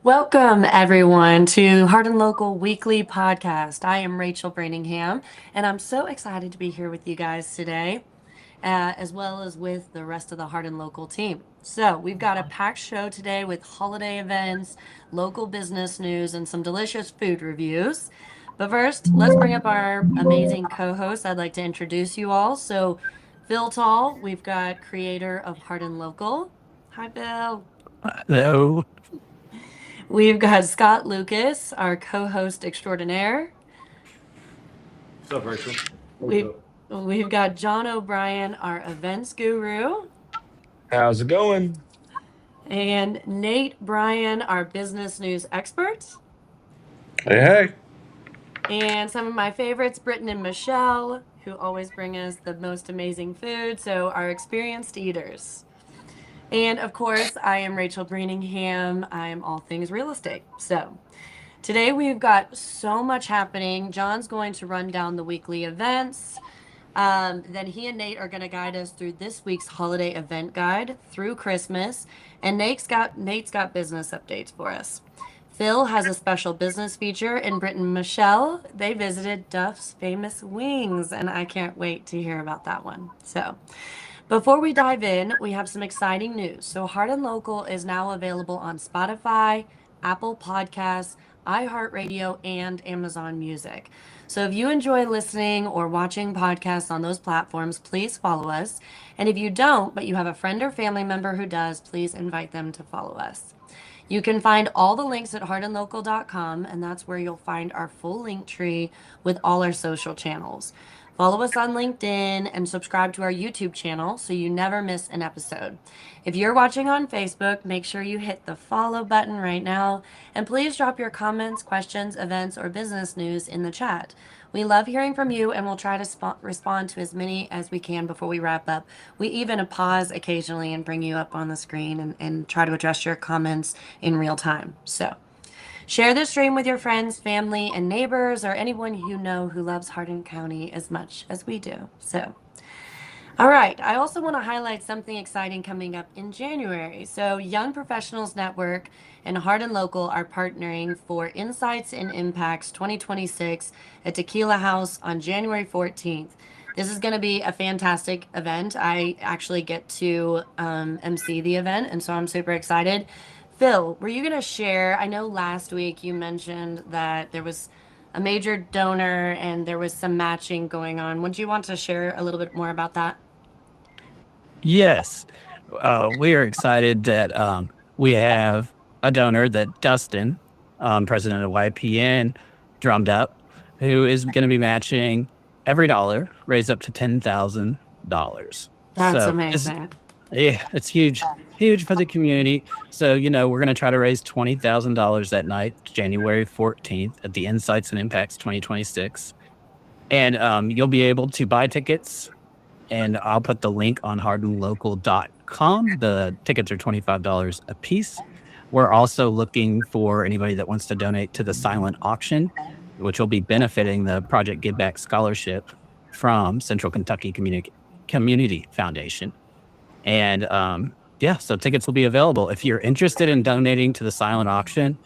Welcome, everyone, to Hardin Local Weekly Podcast. I am Rachel Brantingham, and I'm so excited to be here with you guys today, as well as with the rest of the Hardin Local team. So, we've got a packed show today with holiday events, local business news, and some delicious food reviews. But first, let's bring up our amazing co host. I'd like to introduce you all. So, Phil Taul, we've got creator of Hardin Local. Hi, Phil. Hello. We've got Scott Lucas, our co-host extraordinaire. What's up, Rachel? What's We've up? we've got John O'Brien, our events guru, How's it going? and Nate Bryan, our business news expert. Hey, hey. And some of my favorites, Britten and Michele, who always bring us the most amazing food, so our experienced eaters. And of course, I am Rachel Brantingham. I am all things real estate. So today we've got so much happening. John's going to run down the weekly events. Then he and Nate are going to guide us through this week's holiday event guide through Christmas, and Nate's got business updates for us. Phil has a special business feature, and Britt and Michele, they visited Duff's Famous Wings, and I can't wait to hear about that one. So, before we dive in, we have some exciting news. So, Hardin Local is now available on Spotify, Apple Podcasts, iHeartRadio, and Amazon Music. So, if you enjoy listening or watching podcasts on those platforms, please follow us. And if you don't, but you have a friend or family member who does, please invite them to follow us. You can find all the links at hardandlocal.com, and that's where you'll find our full link tree with all our social channels. Follow us on LinkedIn and subscribe to our YouTube channel so you never miss an episode. If you're watching on Facebook, make sure you hit the follow button right now. And please drop your comments, questions, events, or business news in the chat. We love hearing from you and we'll try to respond to as many as we can before we wrap up. We even pause occasionally and bring you up on the screen and try to address your comments in real time. So, share this stream with your friends, family, and neighbors, or anyone you know who loves Hardin County as much as we do. So, all right. I also want to highlight something exciting coming up in January. So, Young Professionals Network and Hardin Local are partnering for Insights and Impacts 2026 at Tequila House on January 14th. This is going to be a fantastic event. I actually get to MC the event, and so I'm super excited. Phil, were you going to share? I know last week you mentioned that there was a major donor and there was some matching going on. Would you want to share a little bit more about that? Yes, we are excited that we have a donor that Dustin, president of YPN, drummed up, who is going to be matching every dollar raised up to $10,000. That's So amazing. yeah, it's huge, huge for the community. So we're going to try to raise $20,000 that night, January 14th, at the Insights and Impacts 2026, and you'll be able to buy tickets, and I'll put the link on hardinlocal.com. The tickets are $25 a piece. We're also looking for anybody that wants to donate to the silent auction, which will be benefiting the Project Give Back Scholarship from Central Kentucky Community Foundation. And yeah, so tickets will be available. If you're interested in donating to the silent auction,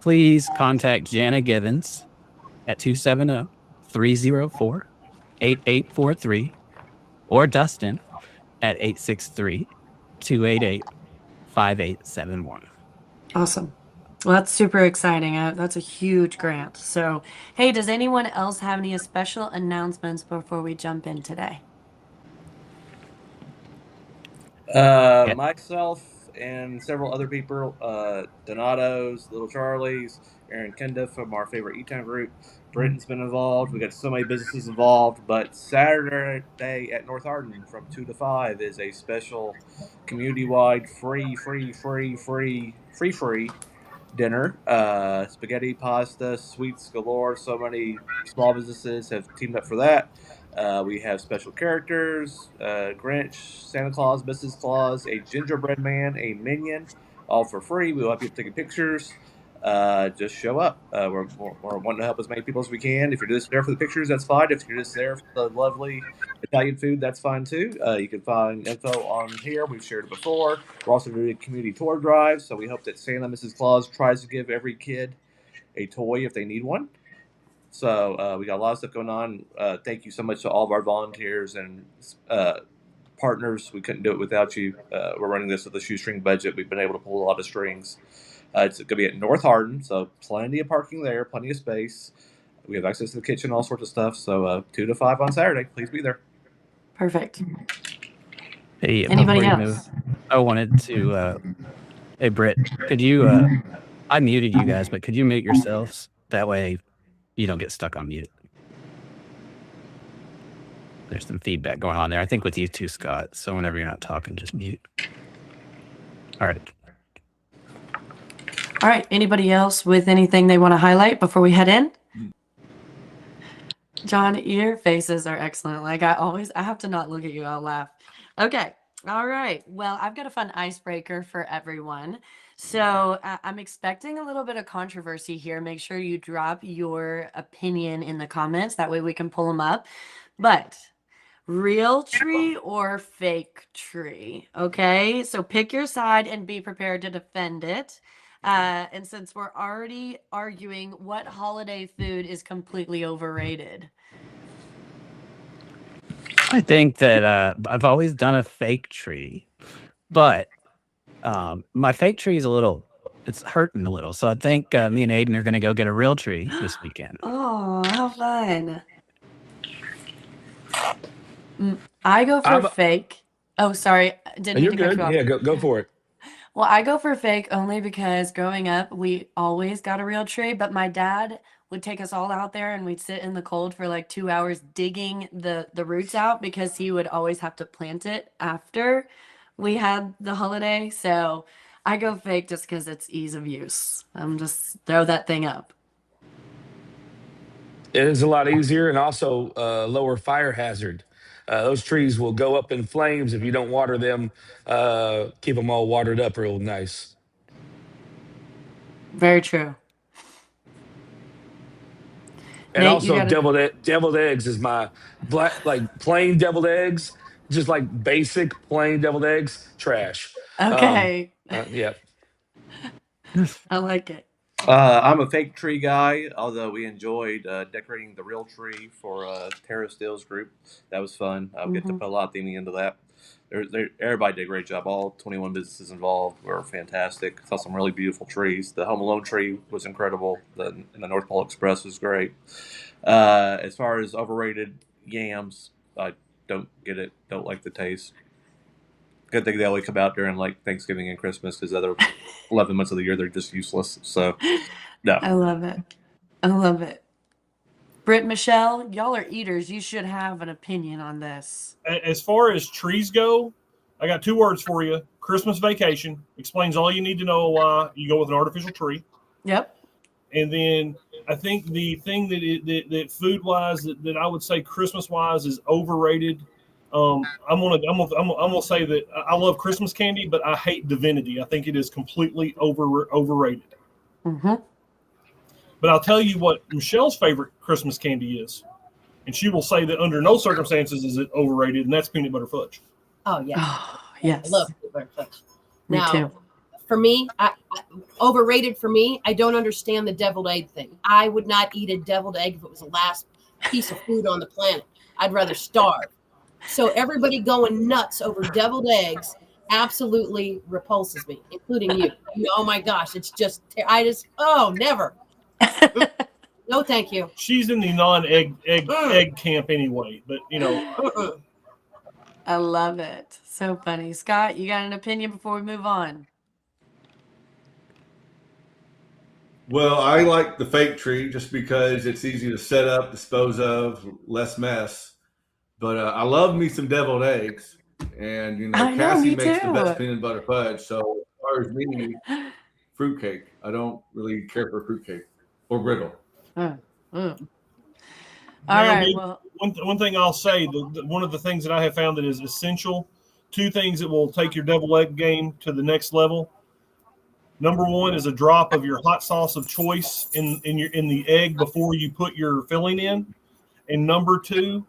please contact Jana Givens at 270-304-8843 or Dustin at 863-288-5871. Awesome. Well, that's super exciting. That's a huge grant. So, hey, does anyone else have any special announcements before we jump in today? Yeah. Myself and several other people, Donato's, Little Charlie's, Aaron Kenda from our favorite E-Town group. Britten's been involved. We got so many businesses involved. But Saturday at North Hardin from 2 to 5 is a special community-wide free dinner. Spaghetti, pasta, sweets galore. So many small businesses have teamed up for that. We have special characters: Grinch, Santa Claus, Mrs. Claus, a gingerbread man, a minion, all for free. We'll have people taking pictures. just show up. We're wanting to help as many people as we can. If you're just there for the pictures, that's fine. If you're just there for the lovely Italian food, that's fine too. You can find info on here. We've shared it before. We're also doing community tour drives, so we hope that Santa Mrs. Claus tries to give every kid a toy if they need one. So we got a lot of stuff going on. Thank you so much to all of our volunteers and partners. We couldn't do it without you. We're running this with a shoestring budget. We've been able to pull a lot of strings. It's going to be at North Hardin, so plenty of parking there, plenty of space. We have access to the kitchen, all sorts of stuff. So 2 to 5 on Saturday. Please be there. Perfect. Hey, Anybody before you else? move, I wanted to. Hey, Britt, could you? I muted you guys, but could you mute yourselves? That way, you don't get stuck on mute. There's some feedback going on there. I think with you too, Scott. So whenever you're not talking, just mute. All right. All right. Anybody else with anything they want to highlight before we head in? John, your faces are excellent. Like I have to not look at you. I'll laugh. Okay. All right. Well, I've got a fun icebreaker for everyone. So I'm expecting a little bit of controversy here. Make sure you drop your opinion in the comments. That way we can pull them up. But real tree or fake tree? Okay. So pick your side and be prepared to defend it. And since we're already arguing what holiday food is completely overrated. I think that I've always done a fake tree, but my fake tree is it's hurting a little. So I think me and Aiden are going to go get a real tree this weekend. Oh, how fun. I go for fake. Oh, sorry. Didn't mean to cut you off. Yeah, go for it. Well, I go for fake only because growing up, we always got a real tree, but my dad would take us all out there and we'd sit in the cold for like 2 hours digging the roots out because he would always have to plant it after we had the holiday. So I go fake just because it's ease of use. I'm just throw that thing up. It is a lot easier and also lower fire hazard. Those trees will go up in flames if you don't water them. Keep them all watered up real nice. Very true. And Nate, also deviled eggs is my plain deviled eggs, just like basic plain deviled eggs, trash. Okay. Yeah. I like it. I'm a fake tree guy, although we enjoyed decorating the real tree for Terra Steel's group. That was fun. I'll get to put a lot of theming into that. Everybody did a great job. All 21 businesses involved were fantastic. Saw some really beautiful trees. The Home Alone tree was incredible. The North Pole Express was great. As far as overrated yams, I don't get it. Don't like the taste. Good thing they only come out during like Thanksgiving and Christmas because other 11 months of the year they're just useless. So, no. I love it. I love it. Britt, Michele, y'all are eaters. You should have an opinion on this. As far as trees go, I got 2 words for you. Christmas vacation explains all you need to know why you go with an artificial tree. Yep. And then I think the thing that food wise that I would say Christmas wise is overrated. I'm gonna say that I love Christmas candy, but I hate divinity. I think it is completely overrated. Mm-hmm. But I'll tell you what Michelle's favorite Christmas candy is, and she will say that under no circumstances is it overrated, and that's peanut butter fudge. Oh yeah, Oh, yes. I love peanut butter fudge. Me Now, too. for me, overrated for me. I don't understand the deviled egg thing. I would not eat a deviled egg if it was the last piece of food on the planet. I'd rather starve. So everybody going nuts over deviled eggs absolutely repulses me, including you. Oh my gosh, it's just never. No, thank you. She's in the non-egg camp anyway, but I love it. So funny. Scott, you got an opinion before we move on? Well, I like the fake tree just because it's easy to set up, dispose of, less mess. But I love me some deviled eggs, and Cassie makes the best peanut butter fudge. So as far as me, fruitcake. I don't really care for fruitcake or brittle. All right. Well, one thing I'll say, one of the things that I have found that is essential, 2 things that will take your deviled egg game to the next level: Number one is a drop of your hot sauce of choice in the egg before you put your filling in, and number two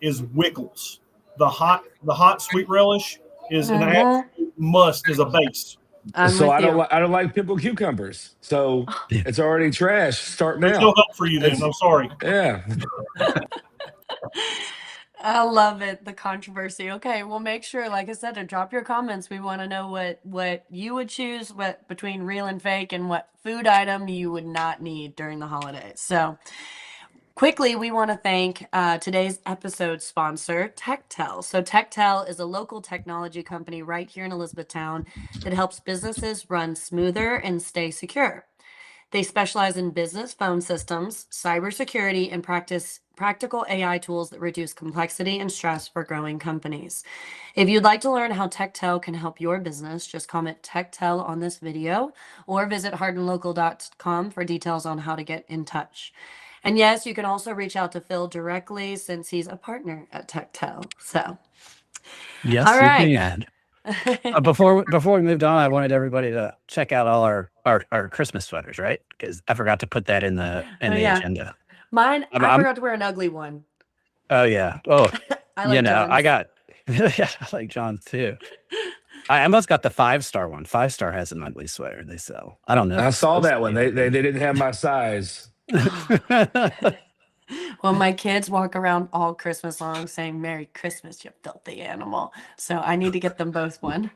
is Wickles. The hot sweet relish is an absolute must as a base. I'm So with you. I don't like pickled cucumbers. So it's already trash starting There's out. no help for you then. I'm sorry. Yeah. I love it. The controversy. Okay, well, make sure, like I said, to drop your comments. We want to know what you would choose, what between real and fake, and what food item you would not need during the holidays. So, quickly, we want to thank today's episode sponsor, TechTel. So, TechTel is a local technology company right here in Elizabethtown that helps businesses run smoother and stay secure. They specialize in business phone systems, cybersecurity, and practical AI tools that reduce complexity and stress for growing companies. If you'd like to learn how TechTel can help your business, just comment TechTel on this video or visit hardinlocal.com for details on how to get in touch. And yes, you can also reach out to Phil directly since he's a partner at TechTel. So, Yes, all you right. can. Before we moved on, I wanted everybody to check out all our Christmas sweaters, right? Because I forgot to put that in the yeah. agenda. Mine, I I'm- forgot to wear an ugly one. Oh yeah. Oh, I like John's. I got. Yeah, I like John's too. I almost got the 5-star one. 5-star has an ugly sweater they sell. I don't know. I saw that one. They didn't have my size. Well, my kids walk around all Christmas long saying "Merry Christmas, you filthy animal." So I need to get them both one.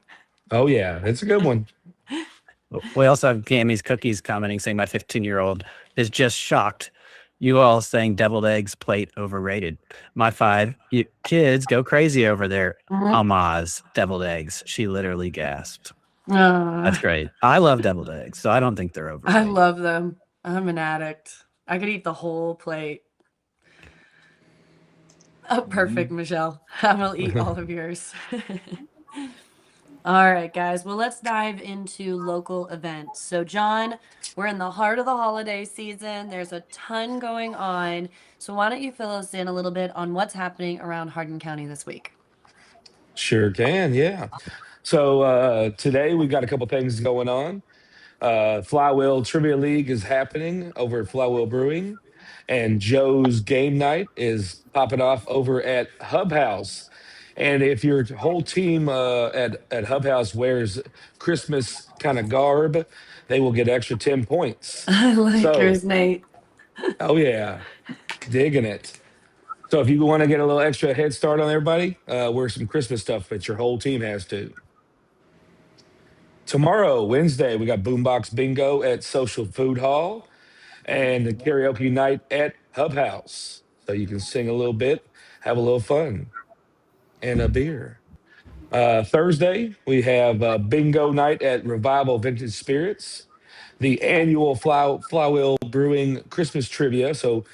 Oh yeah, it's a good one. We also have Gammy's Cookies commenting saying my 15-year-old is just shocked. You all saying deviled eggs plate overrated. My 5, you kids go crazy over there. Amaz deviled eggs. She literally gasped. That's great. I love deviled eggs, so I don't think they're overrated. I love them. I'm an addict. I could eat the whole plate. Oh, perfect, Michele. I will eat all of yours. All right, guys. Well, let's dive into local events. So, John, we're in the heart of the holiday season. There's a ton going on. So, why don't you fill us in a little bit on what's happening around Hardin County this week? Sure can, yeah. So today we've got a couple things going on. Flywheel Trivia League is happening over at Flywheel Brewing, and Joe's Game Night is popping off over at Hub House. And if your whole team at Hub House wears Christmas kind of garb, they will get extra 10 points. I like So- yours, Nate. Oh yeah, digging it. So if you want to get a little extra head start on everybody, wear some Christmas stuff that your whole team has to. Tomorrow, Wednesday, we got Boombox Bingo at Social Food Hall and the karaoke night at Hub House. So you can sing a little bit, have a little fun, and a beer. Thursday, we have bingo night at Revival Vintage Spirits, the annual Flywheel Brewing Christmas trivia. So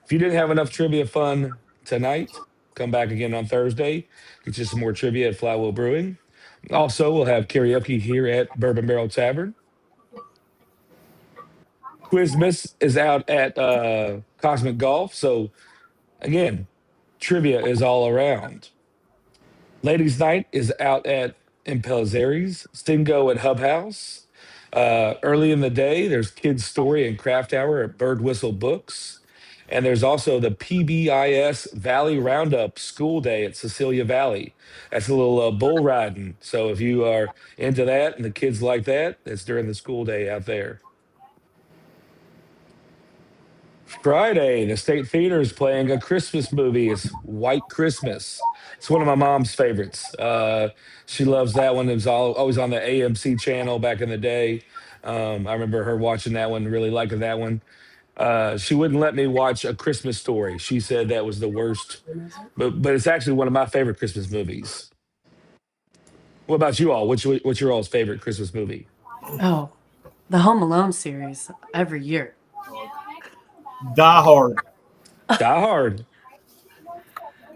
if you didn't have enough trivia fun tonight, come back again on Thursday. Get you some more trivia at Flywheel Brewing. Also, we'll have karaoke here at Bourbon Barrel Tavern. Quizmas is out at Cosmic Golf. So, again, trivia is all around. Ladies' Night is out at Impellizzeri's. Stingo at Hub House. Early in the day, there's Kids Story and Craft Hour at Bird Whistle Books. And there's also the PBIS Valley Roundup School Day at Cecilia Valley. That's a little bull riding. So if you are into that and the kids like that, it's during the school day out there. Friday, the State Theater is playing a Christmas movie. It's White Christmas. It's one of my mom's favorites. She loves that one. It was always on the AMC channel back in the day. I remember her watching that one, really liking that one. She wouldn't let me watch A Christmas Story. She said that was the worst, but it's actually one of my favorite Christmas movies. What about you all? What's your all's favorite Christmas movie? Oh, the Home Alone series every year. Die Hard. Die Hard.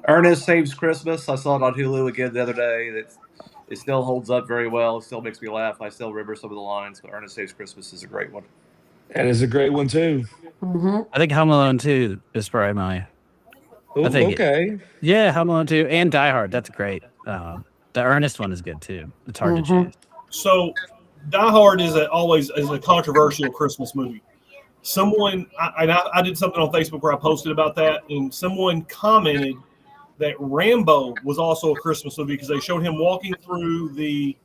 Ernest Saves Christmas. I saw it on Hulu again the other day. It still holds up very well. It still makes me laugh. I still remember some of the lines, but Ernest Saves Christmas is a great one. That is a great one too. I think Home Alone 2 is probably my. Ooh, I think okay. Yeah, Home Alone 2 and Die Hard. That's great. The Ernest one is good too. It's hard to choose. So Die Hard is always a controversial Christmas movie. I did something on Facebook where I posted about that, and someone commented that Rambo was also a Christmas movie because they showed him walking through the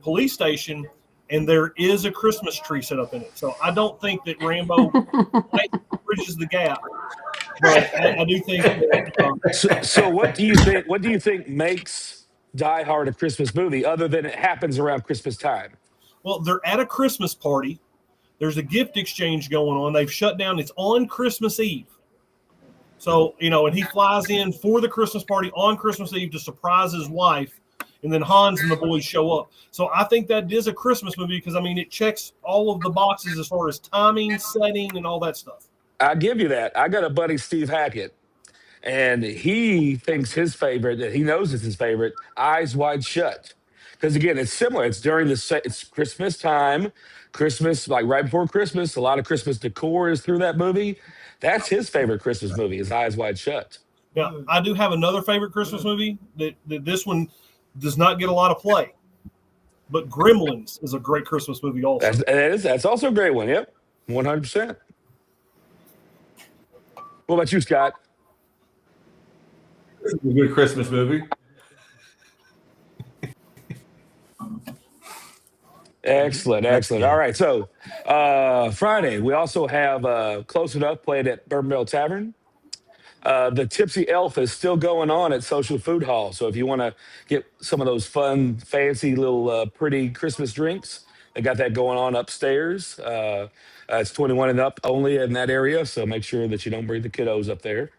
police station, and there is a Christmas tree set up in it. So I don't think that Rambo bridges the gap, but I do think that So what do you think? What do you think makes Die Hard a Christmas movie, other than it happens around Christmas time? well, they're at a Christmas party. There's a gift exchange going on. They've shut down. It's on Christmas Eve. So, and he flies in for the Christmas party on Christmas Eve to surprise his wife. And then Hans and the boys show up. So I think that is a Christmas movie because, it checks all of the boxes as far as timing, setting, and all that stuff. I'll give you that. I got a buddy, Steve Hackett, and he thinks his favorite, that he knows is his favorite, Eyes Wide Shut. Because again, it's similar. It's during it's Christmas time, Christmas, like right before Christmas. A lot of Christmas decor is through that movie. That's his favorite Christmas movie, is Eyes Wide Shut. Now, I do have another favorite Christmas movie that this one does not get a lot of play. But Gremlins is a great Christmas movie also. That's also a great one. Yep, 100%. What about you, Scott? It's a good Christmas movie. Excellent. All right, so Friday we also have Close Enough played at Bourbon Bell Tavern. The Tipsy Elf is still going on at Social Food Hall. So if you want to get some of those fun, fancy little pretty Christmas drinks, they got that going on upstairs. It's 21 and up only in that area, so make sure that you don't bring the kiddos up there.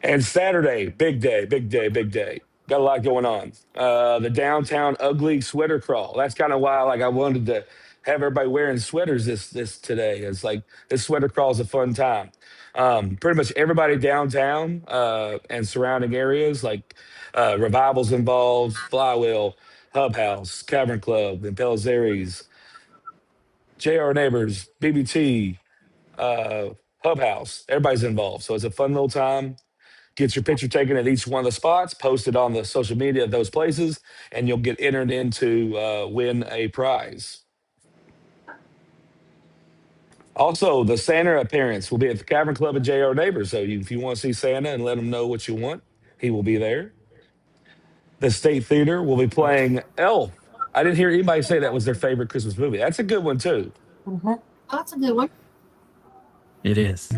And Saturday, big day, big day, big day. Got a lot going on. The downtown ugly sweater crawl. That's kind of why, I wanted to have everybody wearing sweaters this today. It's like this sweater crawl is a fun time. Pretty much everybody downtown and surrounding areas, like Revival's involved, Flywheel, Hub House, Cavern Club, and Pelizeri's, JR Neighbors, BBT, Hub House. Everybody's involved, so it's a fun little time. Get your picture taken at each one of the spots, post it on the social media of those places, and you'll get entered into win a prize. Also, the Santa appearance will be at the Cavern Club at JR Neighbors. So if you want to see Santa and let him know what you want, he will be there. The State Theater will be playing Elf. I didn't hear anybody say that was their favorite Christmas movie. That's a good one, too. Oh, that's a good one. It is.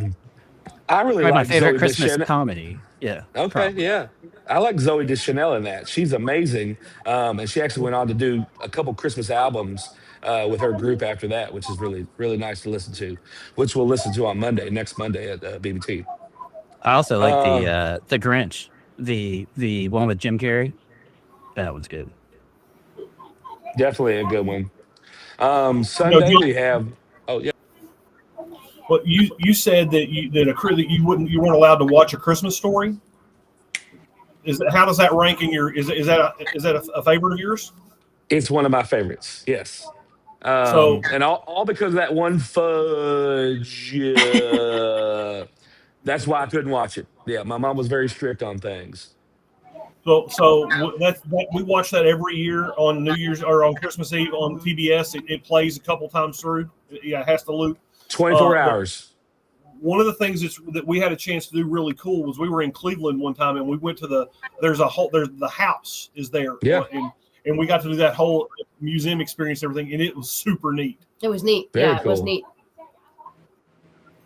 I really Probably my like favorite Zoe Christmas Deschanel. comedy. Yeah. Okay, probably. yeah. I like Zoe Deschanel in that. She's amazing. And she actually went on to do a couple Christmas albums with her group after that, which is really, really nice to listen to, which we'll listen to on next Monday at BBT. I also like the Grinch, the one with Jim Carrey. That one's good. Definitely a good one. Sunday we have. Oh yeah. But you said that you weren't allowed to watch A Christmas Story. How does that rank in your? Is that a favorite of yours? It's one of my favorites. Yes. So and all because of that one fudge. That's why I couldn't watch it. Yeah, my mom was very strict on things. We watch that every year on New Year's or on Christmas Eve on TBS. It plays a couple times through. Yeah, it has to loop. 24 hours. One of the things that we had a chance to do really cool was we were in Cleveland one time and we went to the house is there. Yeah. And we got to do that whole museum experience and everything, and it was super neat. It was neat. Very It was cool. neat.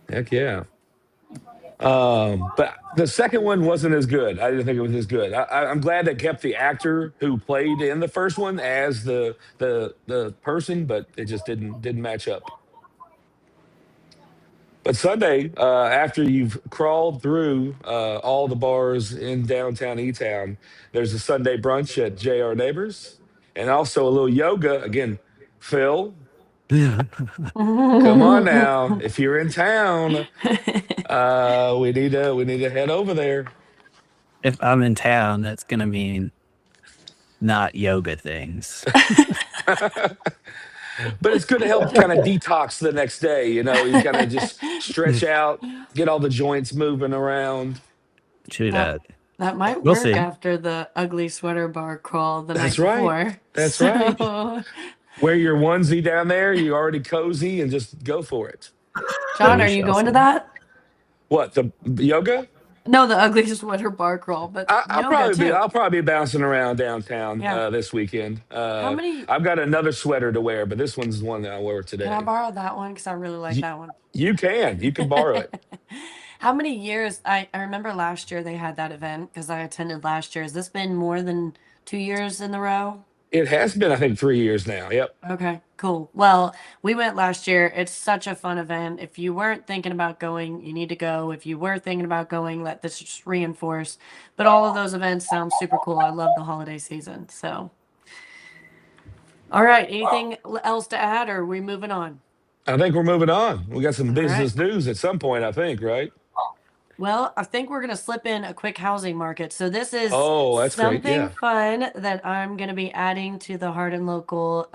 Heck yeah. But the second one wasn't as good. I didn't think it was as good. I'm glad they kept the actor who played in the first one as the person, but it just didn't match up. But Sunday, after you've crawled through all the bars in downtown E-Town, there's a Sunday brunch at JR Neighbors, and also a little yoga. Again, Phil, come on now. If you're in town, we need to head over there. If I'm in town, that's gonna mean not yoga things. But it's good to help kind of detox the next day. You kind of just stretch out, get all the joints moving around. True that. That might We'll work see. after the ugly sweater bar crawl the night That's right. before. That's right. So, Wear your onesie down there. You're already cozy and just go for it. John, We are you shall going to see. that? What, the yoga? No, the ugly sweater bar crawl, but I'll yoga too. probably be bouncing around downtown Yeah. this weekend. How many? I've got another sweater to wear, but this one's the one that I wore Can I today. borrow that one? Because I really like You, that one. you can borrow it. How many years? I remember last year they had that event because I attended last year. Has this been more than 2 years in a row? It has been, I think, 3 years now. Yep. Okay, cool. Well, we went last year. It's such a fun event. If you weren't thinking about going, you need to go. If you were thinking about going, let this just reinforce. But all of those events sound super cool. I love the holiday season. So, all right. Anything else to add, or are we moving on? I think we're moving on. We got some All right. business news at some point, I think, right? Well, I think we're going to slip in a quick housing market. So this is Oh, that's great. something Yeah. fun that I'm going to be adding to the Hardin Local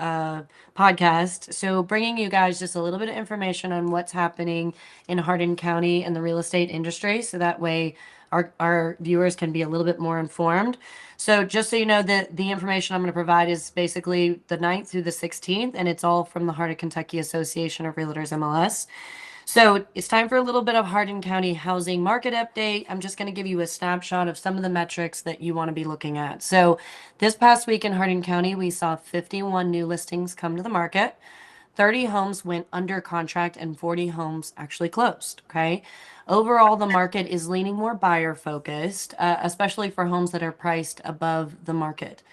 podcast. So bringing you guys just a little bit of information on what's happening in Hardin County and the real estate industry. So that way our viewers can be a little bit more informed. So just so you know, that the information I'm going to provide is basically the 9th through the 16th, and it's all from the Hardin Kentucky Association of Realtors MLS. So it's time for a little bit of Hardin County housing market update. I'm just going to give you a snapshot of some of the metrics that you want to be looking at. So this past week in Hardin County, we saw 51 new listings come to the market. 30 homes went under contract and 40 homes actually closed. Okay. Overall, the market is leaning more buyer focused, especially for homes that are priced above the market.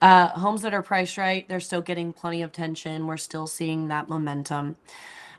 Homes that are priced right, they're still getting plenty of attention. We're still seeing that momentum.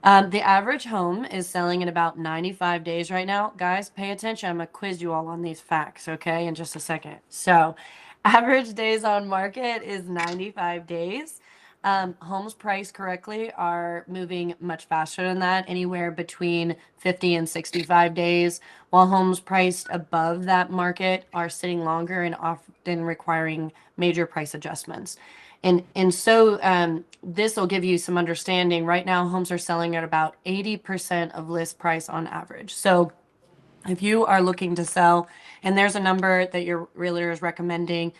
The average home is selling in about 95 days right now. Guys, pay attention. I'm going to quiz you all on these facts, okay, in just a second. So, average days on market is 95 days. Homes priced correctly are moving much faster than that, anywhere between 50 and 65 days, while homes priced above that market are sitting longer and often requiring major price adjustments. And so this will give you some understanding. Right now, homes are selling at about 80% of list price on average. So if you are looking to sell and there's a number that your realtor is recommending,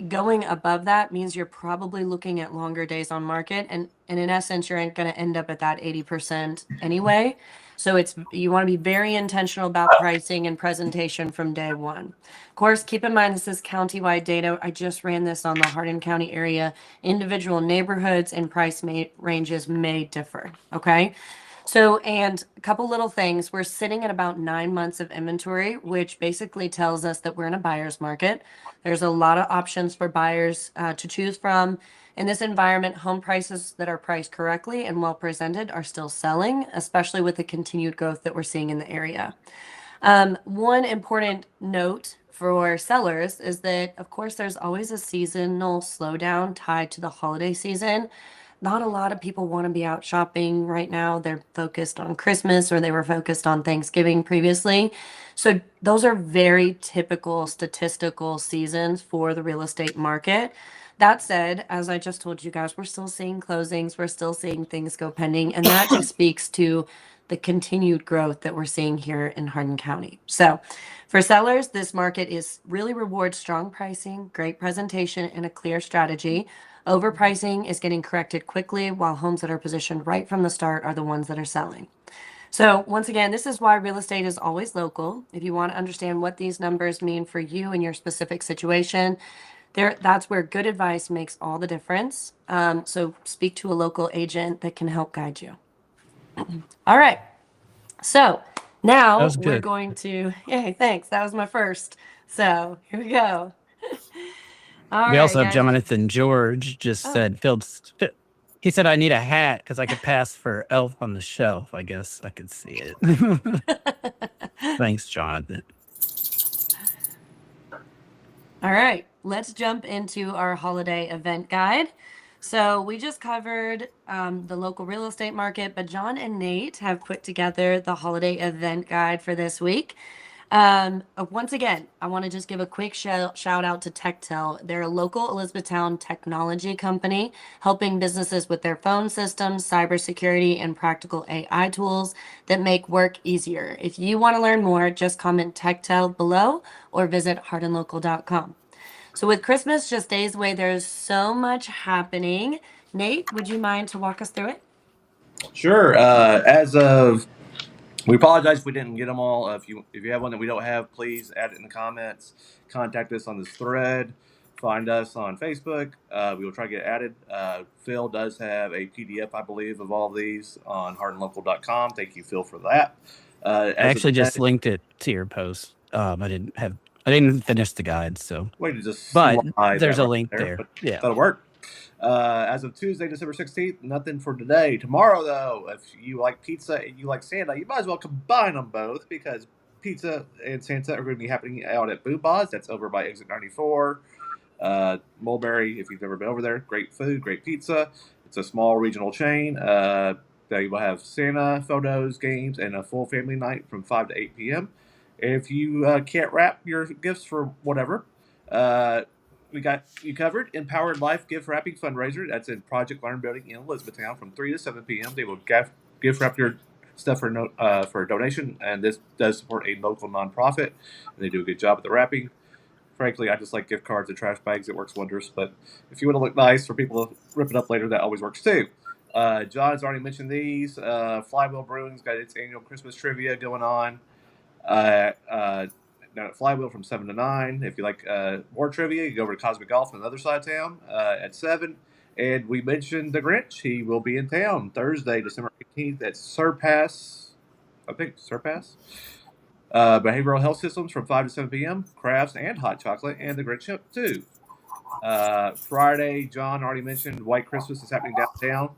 going above that means you're probably looking at longer days on market, and in essence you're going to end up at that 80% anyway. So it's, you want to be very intentional about pricing and presentation from day one. Of course, keep in mind this is countywide data. I just ran this on the Hardin County area. Individual neighborhoods and price ranges may differ. Okay. So, and a couple little things. We're sitting at about 9 months of inventory, which basically tells us that we're in a buyer's market. There's a lot of options for buyers to choose from. In this environment, home prices that are priced correctly and well presented are still selling, especially with the continued growth that we're seeing in the area. One important note for sellers is that, of course, there's always a seasonal slowdown tied to the holiday season. Not a lot of people want to be out shopping right now. They're focused on Christmas, or they were focused on Thanksgiving previously. So those are very typical statistical seasons for the real estate market. That said, as I just told you guys, we're still seeing closings, we're still seeing things go pending, and that just speaks to the continued growth that we're seeing here in Hardin County. So for sellers, this market is really rewards strong pricing, great presentation, and a clear strategy. Overpricing is getting corrected quickly, while homes that are positioned right from the start are the ones that are selling. So once again, this is why real estate is always local. If you want to understand what these numbers mean for you and your specific situation, that's where good advice makes all the difference. So speak to a local agent that can help guide you. All right. So That now was we're good. going to, yay, thanks. That was my first. So here we go. All We right, also have guys. Jonathan George just Oh. said, he said, I need a hat because I could pass for Elf on the Shelf. I guess I could see it. Thanks, Jonathan. All right, let's jump into our holiday event guide. So we just covered the local real estate market, but John and Nate have put together the holiday event guide for this week. Once again, I want to just give a quick shout out to Techtel. They're a local Elizabethtown technology company helping businesses with their phone systems, cybersecurity, and practical AI tools that make work easier. If you want to learn more, just comment Techtel below or visit hardinlocal.com. So with Christmas just days away, there's so much happening. Nate, would you mind to walk us through it? Sure. As of We apologize if we didn't get them all. If you have one that we don't have, please add it in the comments. Contact us on this thread. Find us on Facebook. We will try to get added. Phil does have a PDF, I believe, of all of these on hardinlocal.com. Thank you, Phil, for that. I As of actually just today, linked it to your post. I didn't finish the guide, so way to just but slide there's that a right link there, there. but Yeah. that'll work. As of Tuesday, December 16th, nothing for today. Tomorrow, though, if you like pizza and you like Santa, you might as well combine them both because pizza and Santa are going to be happening out at Booba's. That's over by Exit 94. Mulberry, if you've never been over there, great food, great pizza. It's a small regional chain. They will have Santa photos, games, and a full family night from 5 to 8 p.m. If you can't wrap your gifts for whatever, uh, we got you covered. Empowered Life Gift Wrapping Fundraiser. That's in Project Learn Building in Elizabethtown from 3 to 7 p.m. They will gift wrap your stuff for a donation, and this does support a local nonprofit. And they do a good job at the wrapping. Frankly, I just like gift cards and trash bags. It works wonders. But if you want to look nice for people to rip it up later, that always works too. John's already mentioned these. Flywheel Brewing's got its annual Christmas trivia going on. Uh, uh, Down at Flywheel from 7 to 9. If you like more trivia, you go over to Cosmic Golf on the other side of town at 7. And we mentioned the Grinch. He will be in town Thursday, December 18th at Surpass. I think Surpass. Behavioral Health Systems from 5 to 7 p.m. Crafts and hot chocolate, and the Grinch too. Friday, John already mentioned White Christmas is happening downtown.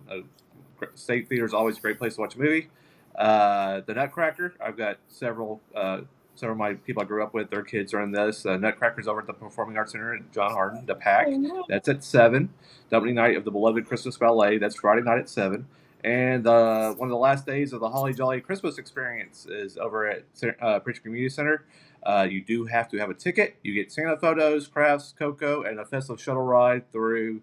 State Theater is always a great place to watch a movie. The Nutcracker, I've got several of my people I grew up with, their kids are in this. Nutcracker's over at the Performing Arts Center in John Hardin, the Pack. That's at 7. The opening night of the Beloved Christmas Ballet, that's Friday night at 7. And one of the last days of the Holly Jolly Christmas experience is over at Preacher Community Center. You do have to have a ticket. You get Santa photos, crafts, cocoa, and a festive shuttle ride through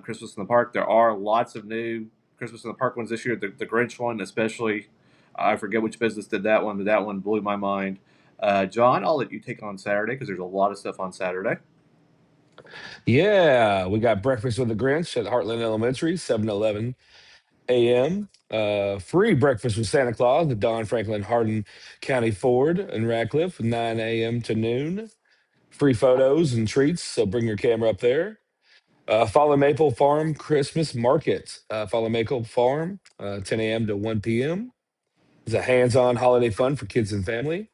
Christmas in the Park. There are lots of new Christmas in the Park ones this year. The Grinch one, especially, I forget which business did that one, but that one blew my mind. John, I'll let you take on Saturday because there's a lot of stuff on Saturday. Yeah, we got breakfast with the Grinch at Heartland Elementary, 7 to 11 a.m. Free breakfast with Santa Claus at Don Franklin Hardin County Ford in Radcliffe, 9 a.m. to noon. Free photos and treats, so bring your camera up there. Follow Maple Farm Christmas Market. Follow Maple Farm, 10 a.m. to 1 p.m. It's a hands-on holiday fun for kids and family.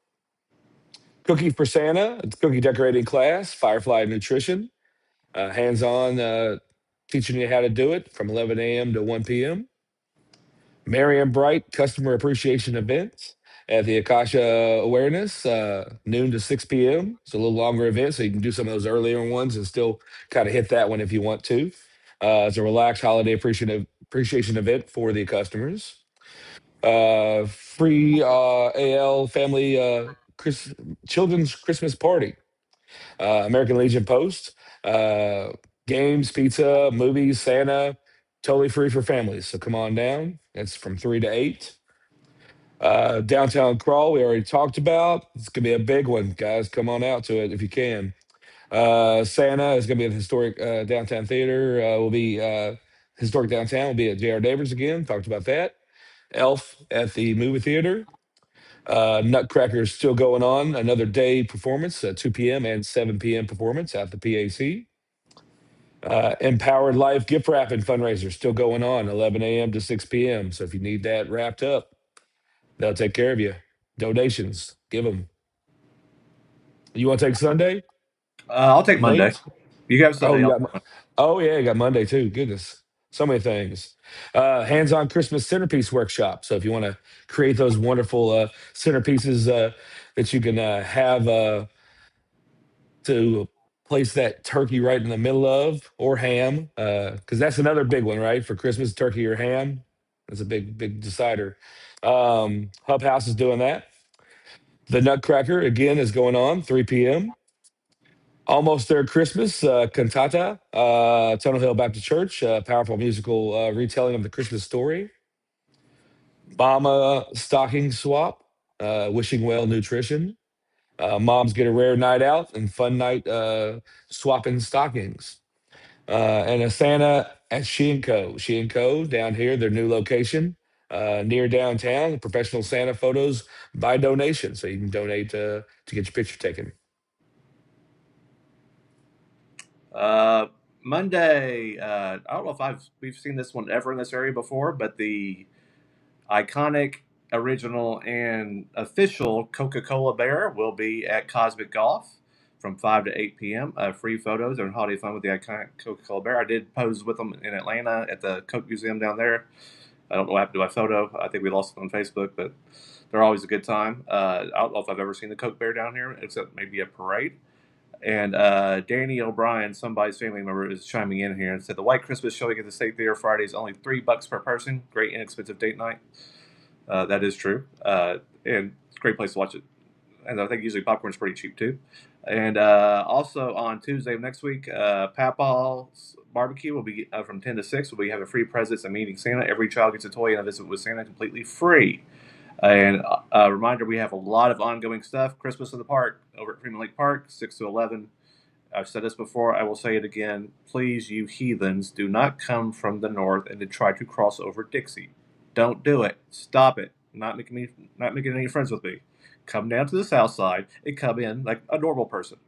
Cookie for Santa, it's cookie decorating class, Firefly Nutrition, hands-on teaching you how to do it from 11 a.m. to 1 p.m. Merry and Bright Customer Appreciation Event at the Akasha Awareness, noon to 6 p.m. It's a little longer event, so you can do some of those earlier ones and still kind of hit that one if you want to. It's a relaxed holiday appreciation event for the customers. Free AL family children's Christmas party. American Legion Post, uh, games, pizza, movies, Santa, totally free for families. So come on down. It's from 3 to 8. Downtown Crawl, we already talked about. It's going to be a big one, guys. Come on out to it if you can. Santa is going to be at the historic downtown theater. Will be historic downtown. Will be at J.R. Davis again. Talked about that. Elf at the movie theater. Nutcracker's still going on. Another day performance, 2 p.m. and 7 p.m. performance at the PAC. Empowered Life gift wrapping fundraiser still going on, 11 a.m. to 6 p.m. So if you need that wrapped up, they'll take care of you. Donations, give them. You want to take Sunday, I'll take Monday. Nate? You have Oh, Sunday. you got. Oh yeah, you got Monday too. Goodness, so many things. Hands-on Christmas centerpiece workshop. So if you want to create those wonderful centerpieces that you can have to place that turkey right in the middle of, or ham, because that's another big one, right? For Christmas, turkey or ham. That's a big decider. Hub House is doing that. The Nutcracker again is going on 3 p.m. Almost There Christmas cantata, Tunnel Hill Baptist Church, powerful musical retelling of the Christmas story. Mama Stocking Swap, Wishing Well Nutrition. Moms get a rare night out and fun night swapping stockings. And a Santa at She and Co. She and Co. down here, their new location near downtown. Professional Santa photos by donation, so you can donate to get your picture taken. Monday. I don't know if we've seen this one ever in this area before, but the iconic, original, and official Coca-Cola Bear will be at Cosmic Golf from 5 to 8 p.m. Free photos and holiday fun with the iconic Coca-Cola Bear. I did pose with them in Atlanta at the Coke Museum down there. I don't know what happened to my photo. I think we lost it on Facebook, but they're always a good time. I don't know if I've ever seen the Coke Bear down here, except maybe a parade. And Danny O'Brien, somebody's family member, is chiming in here and said the White Christmas showing at the State Theater Friday is only $3 per person. Great inexpensive date night. That is true, and it's a great place to watch it. And I think usually popcorn's pretty cheap too. And also on Tuesday of next week, Papaw's Barbecue will be from 10 to 6. We'll be having free presents and meeting Santa. Every child gets a toy and a visit with Santa completely free. And a reminder, we have a lot of ongoing stuff. Christmas in the Park over at Freeman Lake Park, 6 to 11. I've said this before. I will say it again. Please, you heathens, do not come from the north and then try to cross over Dixie. Don't do it. Stop it. Not making any friends with me. Come down to the south side and come in like a normal person.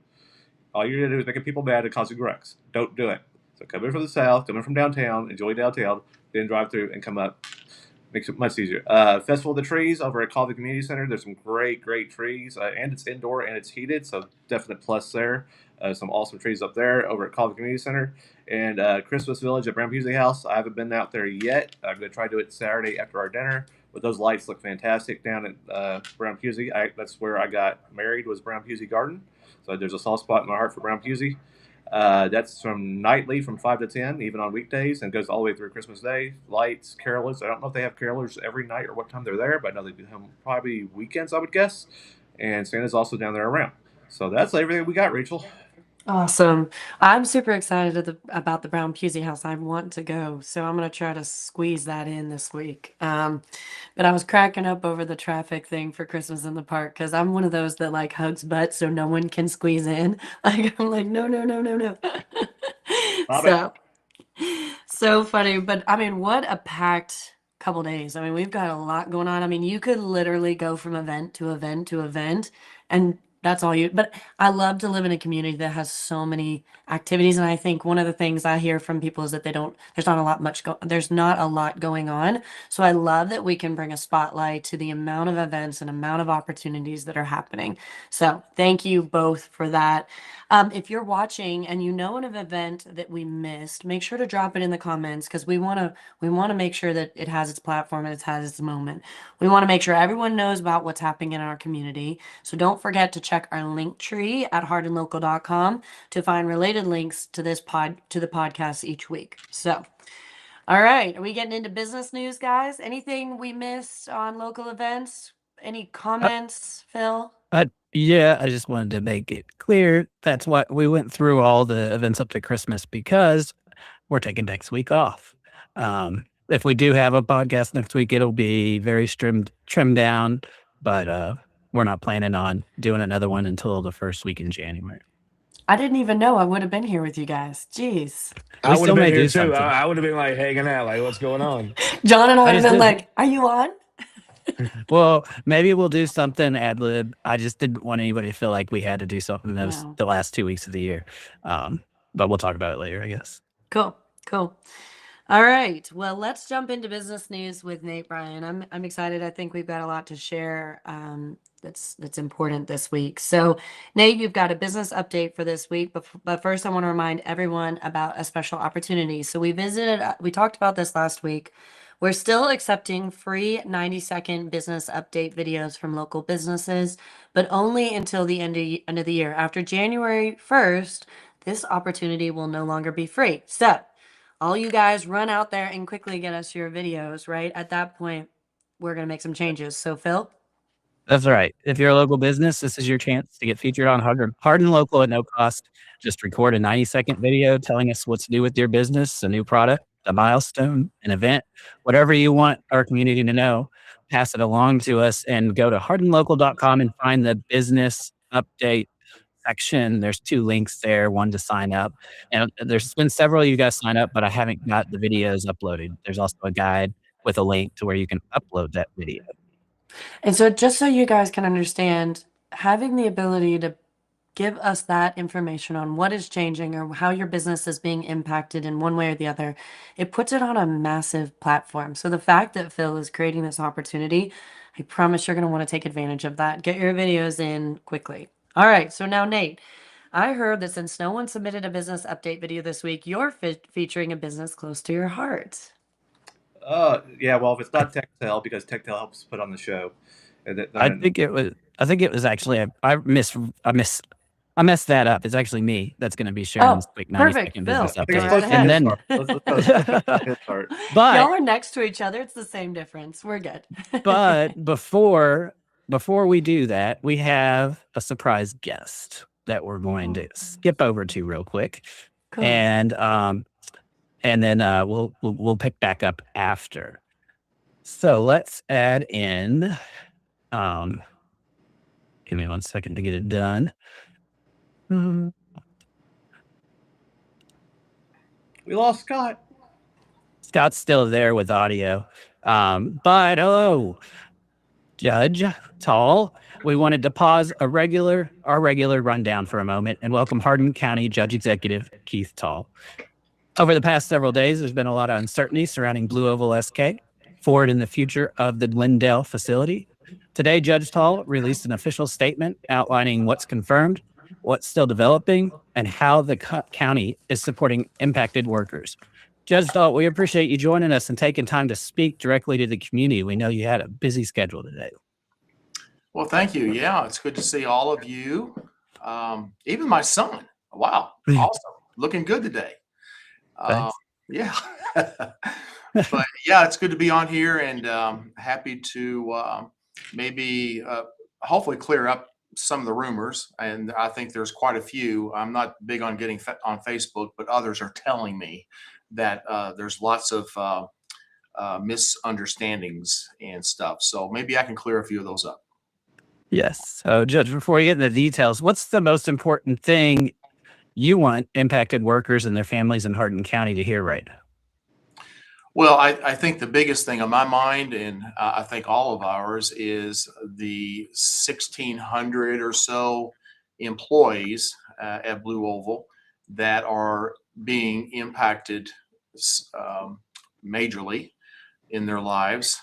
All you're gonna do is making people mad and causing wrecks. Don't do it. So come in from the south, come in from downtown, enjoy downtown, then drive through and come up. Makes it much easier. Festival of the Trees over at Colvin Community Center. There's some great trees, and it's indoor and it's heated, so definite plus there. Some awesome trees up there over at Colvin Community Center. And Christmas Village at Brown Pusey House. I haven't been out there yet. I'm going to try to do it Saturday after our dinner. But those lights look fantastic down at Brown Pusey. That's where I got married, was Brown Pusey Garden. So there's a soft spot in my heart for Brown Pusey. That's from nightly from 5 to 10, even on weekdays, and goes all the way through Christmas Day. Lights, carolers. I don't know if they have carolers every night or what time they're there, but I know they do them probably weekends, I would guess. And Santa's also down there around. So that's everything we got, Rachel. Awesome. I'm super excited about the Brown Pusey House. I want to go, so I'm going to try to squeeze that in this week. But I was cracking up over the traffic thing for Christmas in the Park because I'm one of those that like hugs butt so no one can squeeze in. Like I'm like, no, no, no, no, no. So funny. But I mean, what a packed couple days. I mean, we've got a lot going on. I mean, you could literally go from event to event to event, and that's all you. But I love to live in a community that has so many activities. And I think one of the things I hear from people is that there's not a lot going on. So I love that we can bring a spotlight to the amount of events and amount of opportunities that are happening. So thank you both for that. If you're watching and you know of an event that we missed, make sure to drop it in the comments because we want to make sure that it has its platform and it has its moment. We want to make sure everyone knows about what's happening in our community. So don't forget to check our link tree at hardinlocal.com to find related links to the podcast each week. So, all right, are we getting into business news, guys? Anything we missed on local events? Any comments, Phil? Yeah, I just wanted to make it clear that's why we went through all the events up to Christmas because we're taking next week off. If we do have a podcast next week, it'll be very trimmed down, but we're not planning on doing another one until the first week in January. I didn't even know I would have been here with you guys. Jeez. I would still have been may here do too. something. I would have been like hanging out, like what's going on? John and I would have just been did- like, are you on? Well, maybe we'll do something ad lib. I just didn't want anybody to feel like we had to do something No. the last 2 weeks of the year. But we'll talk about it later, I guess. Cool. All right. Well, let's jump into business news with Nate Bryan. I'm excited. I think we've got a lot to share that's important this week. So, Nate, you've got a business update for this week. But first, I want to remind everyone about a special opportunity. So we talked about this last week. We're still accepting free 90-second business update videos from local businesses, but only until the end of the year. After January 1st, this opportunity will no longer be free. So all you guys run out there and quickly get us your videos, right? At that point, we're going to make some changes. So, Phil? That's right. If you're a local business, this is your chance to get featured on Hardin Local at no cost. Just record a 90-second video telling us what's new with your business, a new product, a milestone, an event, whatever you want our community to know. Pass it along to us and go to hardinlocal.com and find the business update section. There's 2 links there, one to sign up. And there's been several of you guys sign up, but I haven't got the videos uploaded. There's also a guide with a link to where you can upload that video. And so just so you guys can understand, having the ability to give us that information on what is changing or how your business is being impacted in one way or the other, it puts it on a massive platform. So the fact that Phil is creating this opportunity, I promise you're going to want to take advantage of that. Get your videos in quickly. All right, so now Nate, I heard that since no one submitted a business update video this week, you're featuring a business close to your heart. Yeah. Well, if it's not Techtel, because Techtel helps put on the show. I think it was actually I messed that up. It's actually me that's going to be sharing this quick 90-second business Phil, update. go right ahead. And then, let's his start. but y'all are next to each other. It's the same difference. We're good. but before we do that, we have a surprise guest that we're going to skip over to real quick, Cool. and then we'll pick back up after. So let's add in. Give me 1 second to get it done. We lost Scott. Scott's still there with audio. But hello, Judge Taul. We wanted to pause our regular rundown for a moment and welcome Hardin County Judge Executive Keith Taul. Over the past several days, there's been a lot of uncertainty surrounding Blue Oval SK, forward in the future of the Glendale facility. Today, Judge Taul released an official statement outlining what's confirmed, what's still developing, and how the county is supporting impacted workers. Judge Taul, we appreciate you joining us and taking time to speak directly to the community. We know you had a busy schedule today. Well, thank you. Yeah, it's good to see all of you. Even my son. Wow, awesome. Looking good today. Yeah. But yeah, it's good to be on here and happy to maybe hopefully clear up some of the rumors. And I think there's quite a few. I'm not big on getting on Facebook, but others are telling me that there's lots of misunderstandings and stuff. So maybe I can clear a few of those up. Yes. So, Judge, before we get into the details, what's the most important thing you want impacted workers and their families in Hardin County to hear right now? Well, I think the biggest thing on my mind, and I think all of ours, is the 1,600 or so employees at Blue Oval that are being impacted majorly in their lives.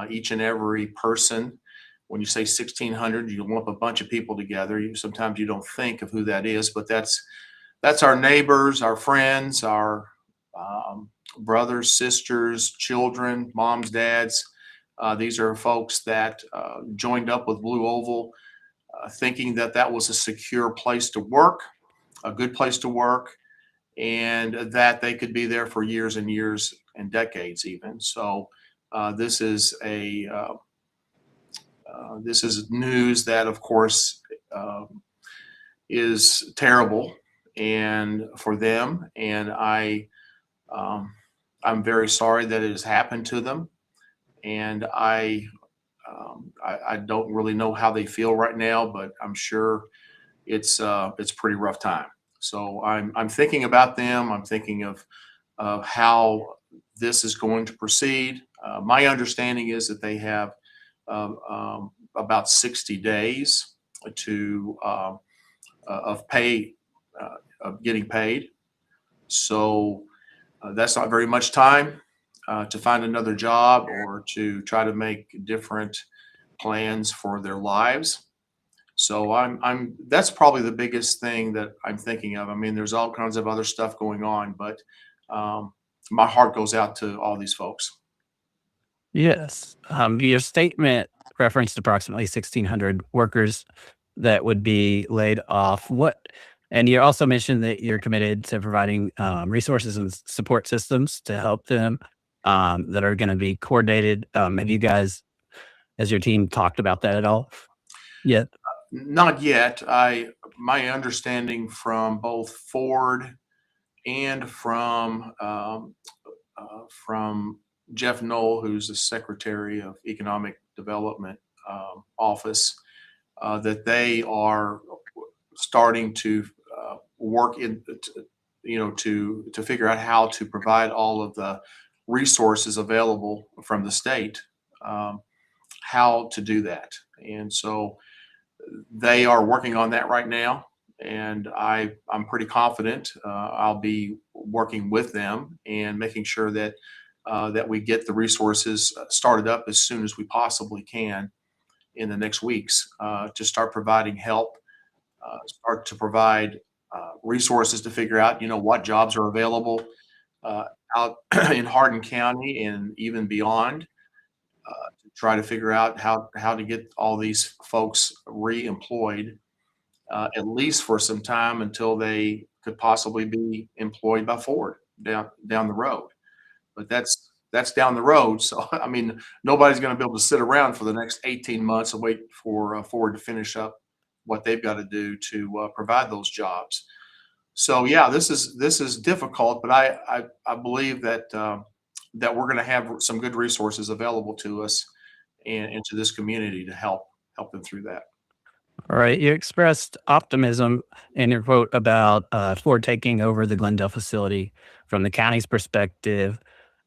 Each and every person, when you say 1,600, you lump a bunch of people together. Sometimes you don't think of who that is, but that's our neighbors, our friends, our brothers, sisters, children, moms, dads. These are folks that joined up with Blue Oval thinking that that was a secure place to work, a good place to work, and that they could be there for years and years and decades even. So this is news that, of course, is terrible and for them. And I'm very sorry that it has happened to them. And I don't really know how they feel right now, but I'm sure it's pretty rough time. So I'm thinking about them. I'm thinking of how this is going to proceed. My understanding is that they have about 60 days of getting paid. So that's not very much time to find another job or to try to make different plans for their lives. So that's probably the biggest thing that I'm thinking of. I mean, there's all kinds of other stuff going on, but my heart goes out to all these folks. Yes. Your statement referenced approximately 1,600 workers that would be laid off. And you also mentioned that you're committed to providing resources and support systems to help them that are going to be coordinated. Have you guys, as your team, talked about that at all? yet? Not yet. My understanding from both Ford and from Jeff Knoll, who's the Secretary of Economic Development Office, that they are starting to work in, to figure out how to provide all of the resources available from the state, how to do that. And so they are working on that right now. And I'm pretty confident I'll be working with them and making sure that that we get the resources started up as soon as we possibly can in the next weeks to start providing help, start to provide resources to figure out, what jobs are available out in Hardin County and even beyond, to try to figure out how to get all these folks re-employed, at least for some time until they could possibly be employed by Ford down the road. But that's down the road. So I mean, nobody's going to be able to sit around for the next 18 months and wait for Ford to finish up what they've got to do to provide those jobs. So yeah, this is difficult, but I believe that that we're going to have some good resources available to us and to this community to help them through that. All right. You expressed optimism in your quote about Ford taking over the Glendale facility from the county's perspective.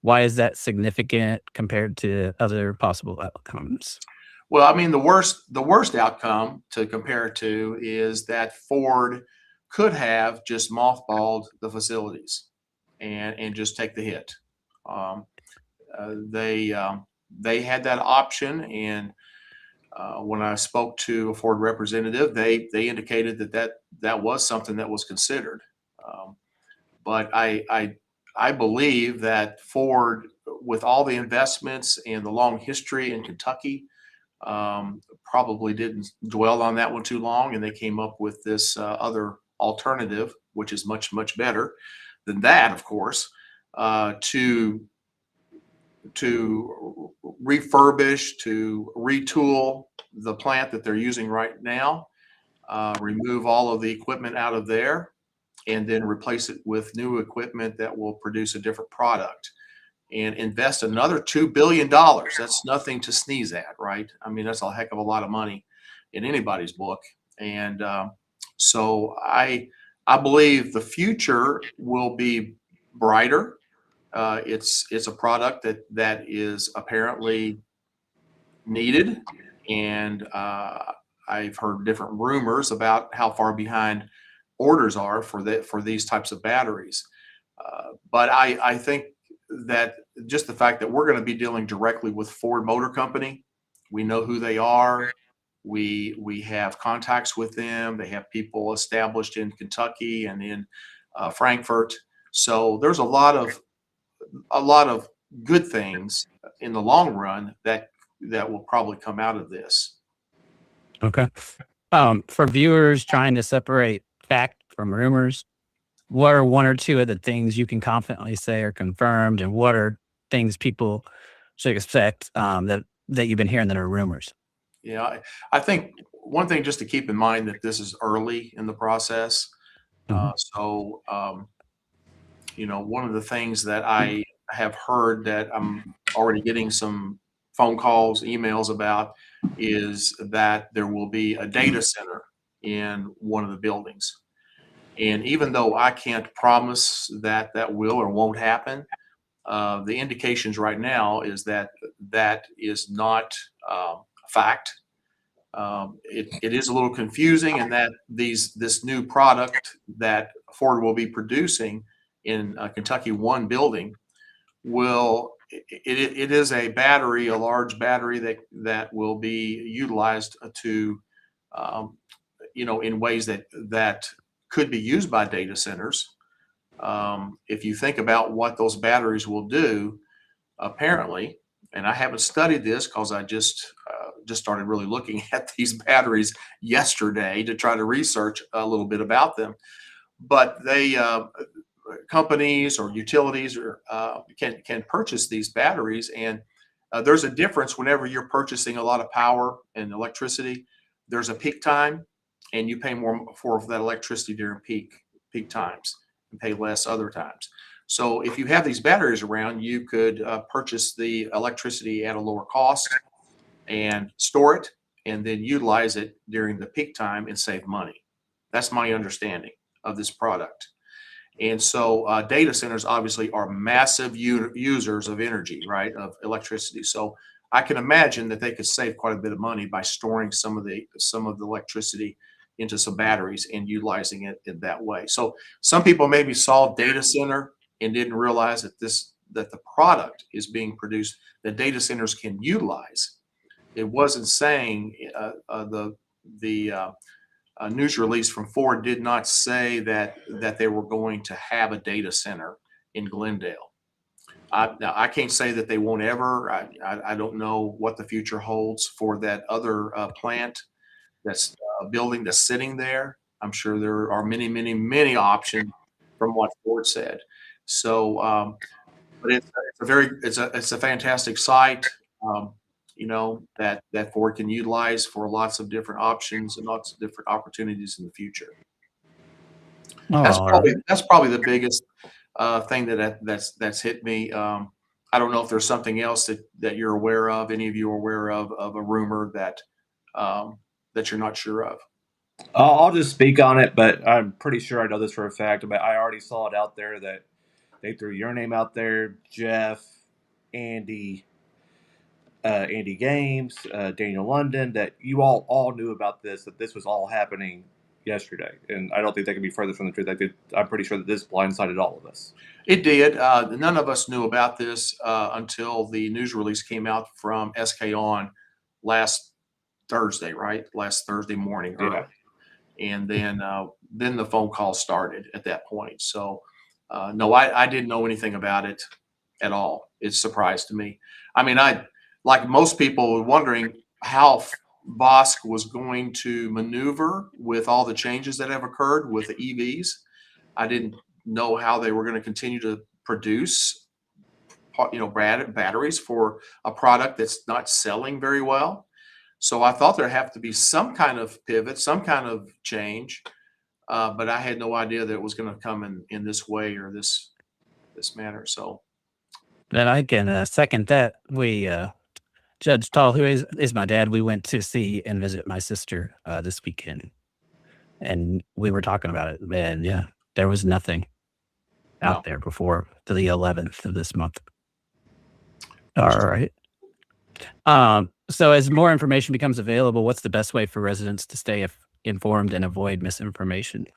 Why is that significant compared to other possible outcomes? Well, I mean, the worst outcome to compare it to is that Ford could have just mothballed the facilities and just take the hit. Um, they had that option, and when I spoke to a Ford representative, they indicated that was something that was considered. Um, but I believe that Ford, with all the investments and the long history in Kentucky, probably didn't dwell on that one too long, and they came up with this other alternative, which is much better than that, of course, to refurbish, to retool the plant that they're using right now, remove all of the equipment out of there, and then replace it with new equipment that will produce a different product, and invest another $2 billion. That's nothing to sneeze at, right? I mean, that's a heck of a lot of money in anybody's book. And so I believe the future will be brighter. It's a product that is apparently needed, and I've heard different rumors about how far behind orders are for these types of batteries. But I think that just the fact that we're going to be dealing directly with Ford Motor Company, we know who they are. We have contacts with them. They have people established in Kentucky and in Frankfurt. So there's a lot of good things in the long run that will probably come out of this. Okay. For viewers trying to separate fact from rumors, what are one or two of the things you can confidently say are confirmed, and what are things people should expect that you've been hearing that are rumors? Yeah, I think one thing just to keep in mind that this is early in the process. So, one of the things that I have heard that I'm already getting some phone calls, emails about is that there will be a data center in one of the buildings. And even though I can't promise that that will or won't happen, the indications right now is that that is not fact. It is a little confusing in that this new product that Ford will be producing in Kentucky One building it is a battery, a large battery that will be utilized to in ways that could be used by data centers. If you think about what those batteries will do, apparently, and I haven't studied this because I just started really looking at these batteries yesterday to try to research a little bit about them. But they companies or utilities can purchase these batteries, and there's a difference whenever you're purchasing a lot of power and electricity. there's a peak time, and you pay more for that electricity during peak times and pay less other times. So if you have these batteries around, you could purchase the electricity at a lower cost and store it, and then utilize it during the peak time and save money. That's my understanding of this product. And so data centers obviously are massive users of energy, right, of electricity. So I can imagine that they could save quite a bit of money by storing some of the electricity into some batteries and utilizing it in that way. So some people maybe saw data center and didn't realize that the product is being produced that data centers can utilize. It wasn't saying the news release from Ford did not say that they were going to have a data center in Glendale. Now, I can't say that they won't ever. I don't know what the future holds for that other plant that's building that's sitting there. I'm sure there are many, many, many options from what Ford said. So, but it's a fantastic site. That Ford can utilize for lots of different options and lots of different opportunities in the future. That's All right. probably the biggest thing that's hit me. I don't know if there's something else that you're aware of, any of you are aware of a rumor that you're not sure of. I'll just speak on it, but I'm pretty sure I know this for a fact. But I already saw it out there that they threw your name out there, Jeff, Andy, Andy Games, Daniel London, that you all knew about this, that this was all happening yesterday. And I don't think they can be further from the truth. I'm pretty sure that this blindsided all of us. It did. None of us knew about this until the news release came out from SK On last Thursday, right? Last Thursday morning. Yeah. And then the phone call started at that point. So no, I didn't know anything about it at all. It surprised me. I mean, like most people were wondering how Bosch was going to maneuver with all the changes that have occurred with the EVs. I didn't know how they were going to continue to produce, batteries for a product that's not selling very well. So I thought there'd have to be some kind of pivot, some kind of change, but I had no idea that it was going to come in this way or this manner. So Then I can second that. We Judge Taul, who is my dad, we went to see and visit my sister this weekend, and we were talking about it. And yeah, there was nothing out there before the 11th of this month. All right. So as more information becomes available, what's the best way for residents to stay informed and avoid misinformation?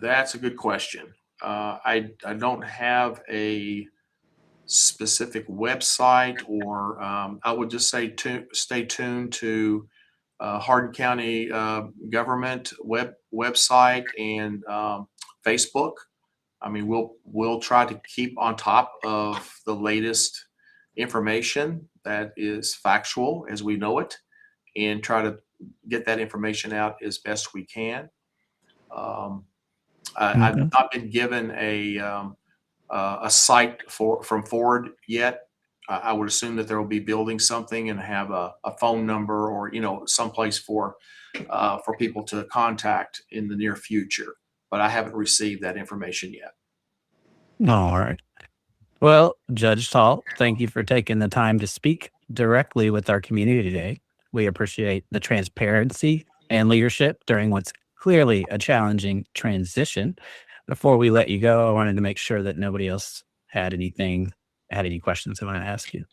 That's a good question. I don't have a specific website, or I would just say stay tuned to Hardin County government website and Facebook. I mean, we'll try to keep on top of the latest information that is factual as we know it, and try to get that information out as best we can. I've not been given a site from Ford yet. I would assume that they will be building something and have a phone number or someplace for people to contact in the near future. But I haven't received that information yet. All right. Well, Judge Taul, thank you for taking the time to speak directly with our community today. We appreciate the transparency and leadership during what's clearly a challenging transition. Before we let you go, I wanted to make sure that nobody else had any questions I want to ask you.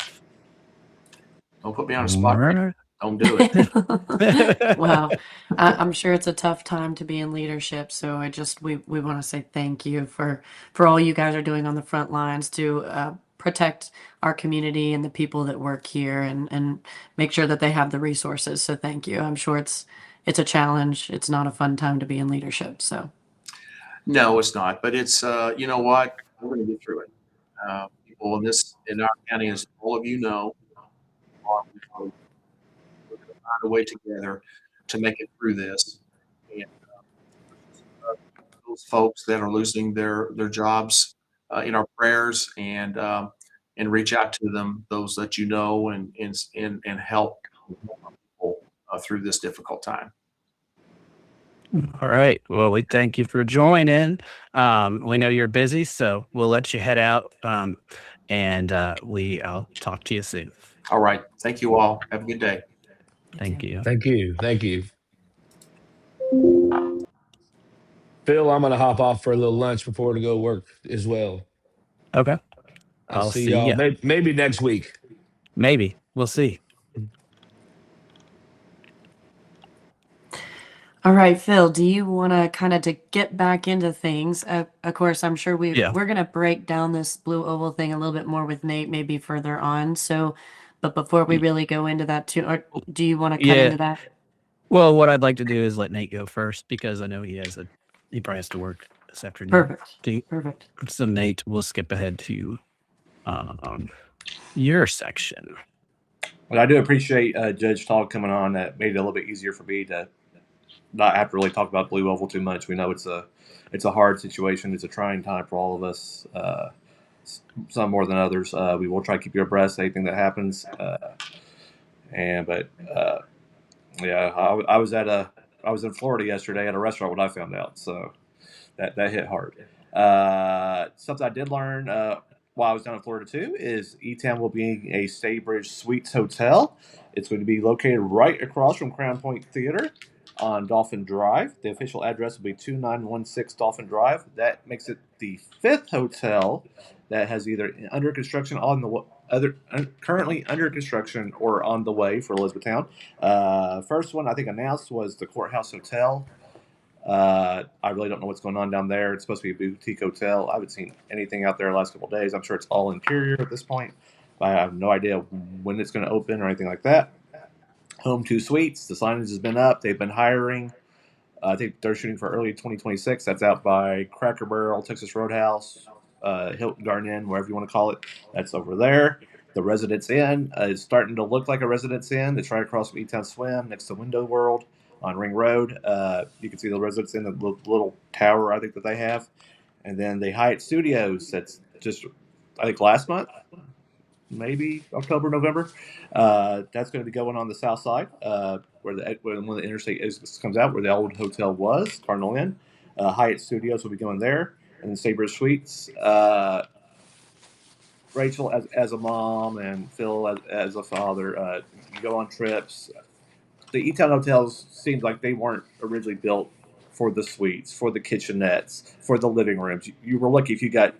Don't put me on the spot. Right. Don't do it. Wow. I'm sure it's a tough time to be in leadership. So we want to say thank you for all you guys are doing on the front lines to protect our community and the people that work here and make sure that they have the resources. So thank you. I'm sure it's a challenge. It's not a fun time to be in leadership. So. No, it's not. But it's, you know what? We're going to get through it. People in our county, as all of you know, we're going to find a way together to make it through this. And those folks that are losing their jobs in our prayers, and reach out to them, those that you know, and help people through this difficult time. All right. Well, we thank you for joining. We know you're busy, so we'll let you head out. And I'll talk to you soon. All right. Thank you all. Have a good day. Thank you. Thank you. Thank you. Phil, I'm going to hop off for a little lunch before to go work as well. Okay. I'll see see y'all ya. maybe next week. Maybe. We'll see. All right, Phil, do you want to kind of to get back into things? Of course, I'm sure we're going to break down this blue oval thing a little bit more with Nate maybe further on. So, but before we really go into that too, or do you want to cut into that? Well, what I'd like to do is let Nate go first because I know he probably has to work this afternoon. Perfect. So Nate, we'll skip ahead to your section. Well, I do appreciate Judge Taul coming on. That made it a little bit easier for me to not have to really talk about blue oval too much. We know it's a hard situation. It's a trying time for all of us. Some more than others. We will try to keep you abreast of anything that happens. I was in Florida yesterday at a restaurant when I found out, so that hit hard. Something I did learn while I was down in Florida too is E-Town will be a Staybridge Suites hotel. It's going to be located right across from Crown Point Theater on Dolphin Drive. The official address will be 2916 Dolphin Drive. That makes it the 5th hotel that has either under construction currently under construction or on the way for Elizabethtown. First one I think announced was the Courthouse Hotel. I really don't know what's going on down there. It's supposed to be a boutique hotel. I haven't seen anything out there the last couple of days. I'm sure it's all interior at this point. I have no idea when it's going to open or anything like that. Home 2 Suites. The signage has been up. They've been hiring. I think they're shooting for early 2026. That's out by Cracker Barrel, Texas Roadhouse, Hilton Garden Inn, wherever you want to call it. That's over there. The Residence Inn is starting to look like a Residence Inn. It's right across from E-Town Swim next to Window World on Ring Road. You can see the Residence Inn, the little tower I think that they have. And then the Hyatt Studios, that's just, I think, last month, maybe October, November. That's going to be going on the south side, where one of the interstate comes out, where the old hotel was, Cardinal Inn. Hyatt Studios will be going there, and then Sabre Suites. Rachel as a mom and Phil as a father, you go on trips. The E-Town hotels seemed like they weren't originally built for the suites, for the kitchenettes, for the living rooms. You were lucky if you got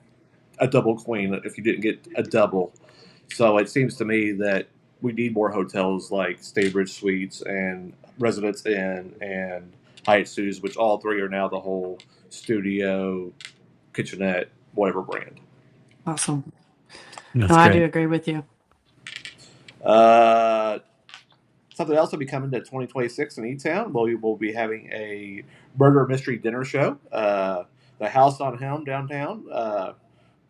a double queen, if you didn't get a double. So it seems to me that we need more hotels like Staybridge Suites and Residence Inn and Hyatt Studios, which all three are now the whole studio, kitchenette, whatever brand. Awesome. That's I great. do agree with you. Something else will be coming to 2026 in E-Town. We will be having a murder mystery dinner show. The House on Helm downtown. I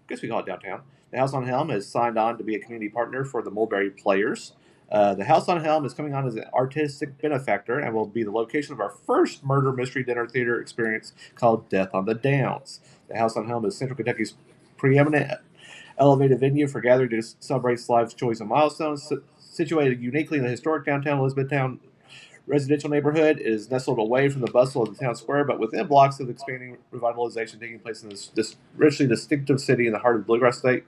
guess we call it downtown. The House on Helm has signed on to be a community partner for the Mulberry Players. The House on Helm is coming on as an artistic benefactor and will be the location of our first murder mystery dinner theater experience called Death on the Downs. The House on Helm is Central Kentucky's preeminent elevated venue for gathering to celebrate life's joys and milestones. Situated uniquely in the historic downtown Elizabethtown residential neighborhood, it is nestled away from the bustle of the town square, but within blocks of expanding revitalization taking place in this richly distinctive city in the heart of the Bluegrass State.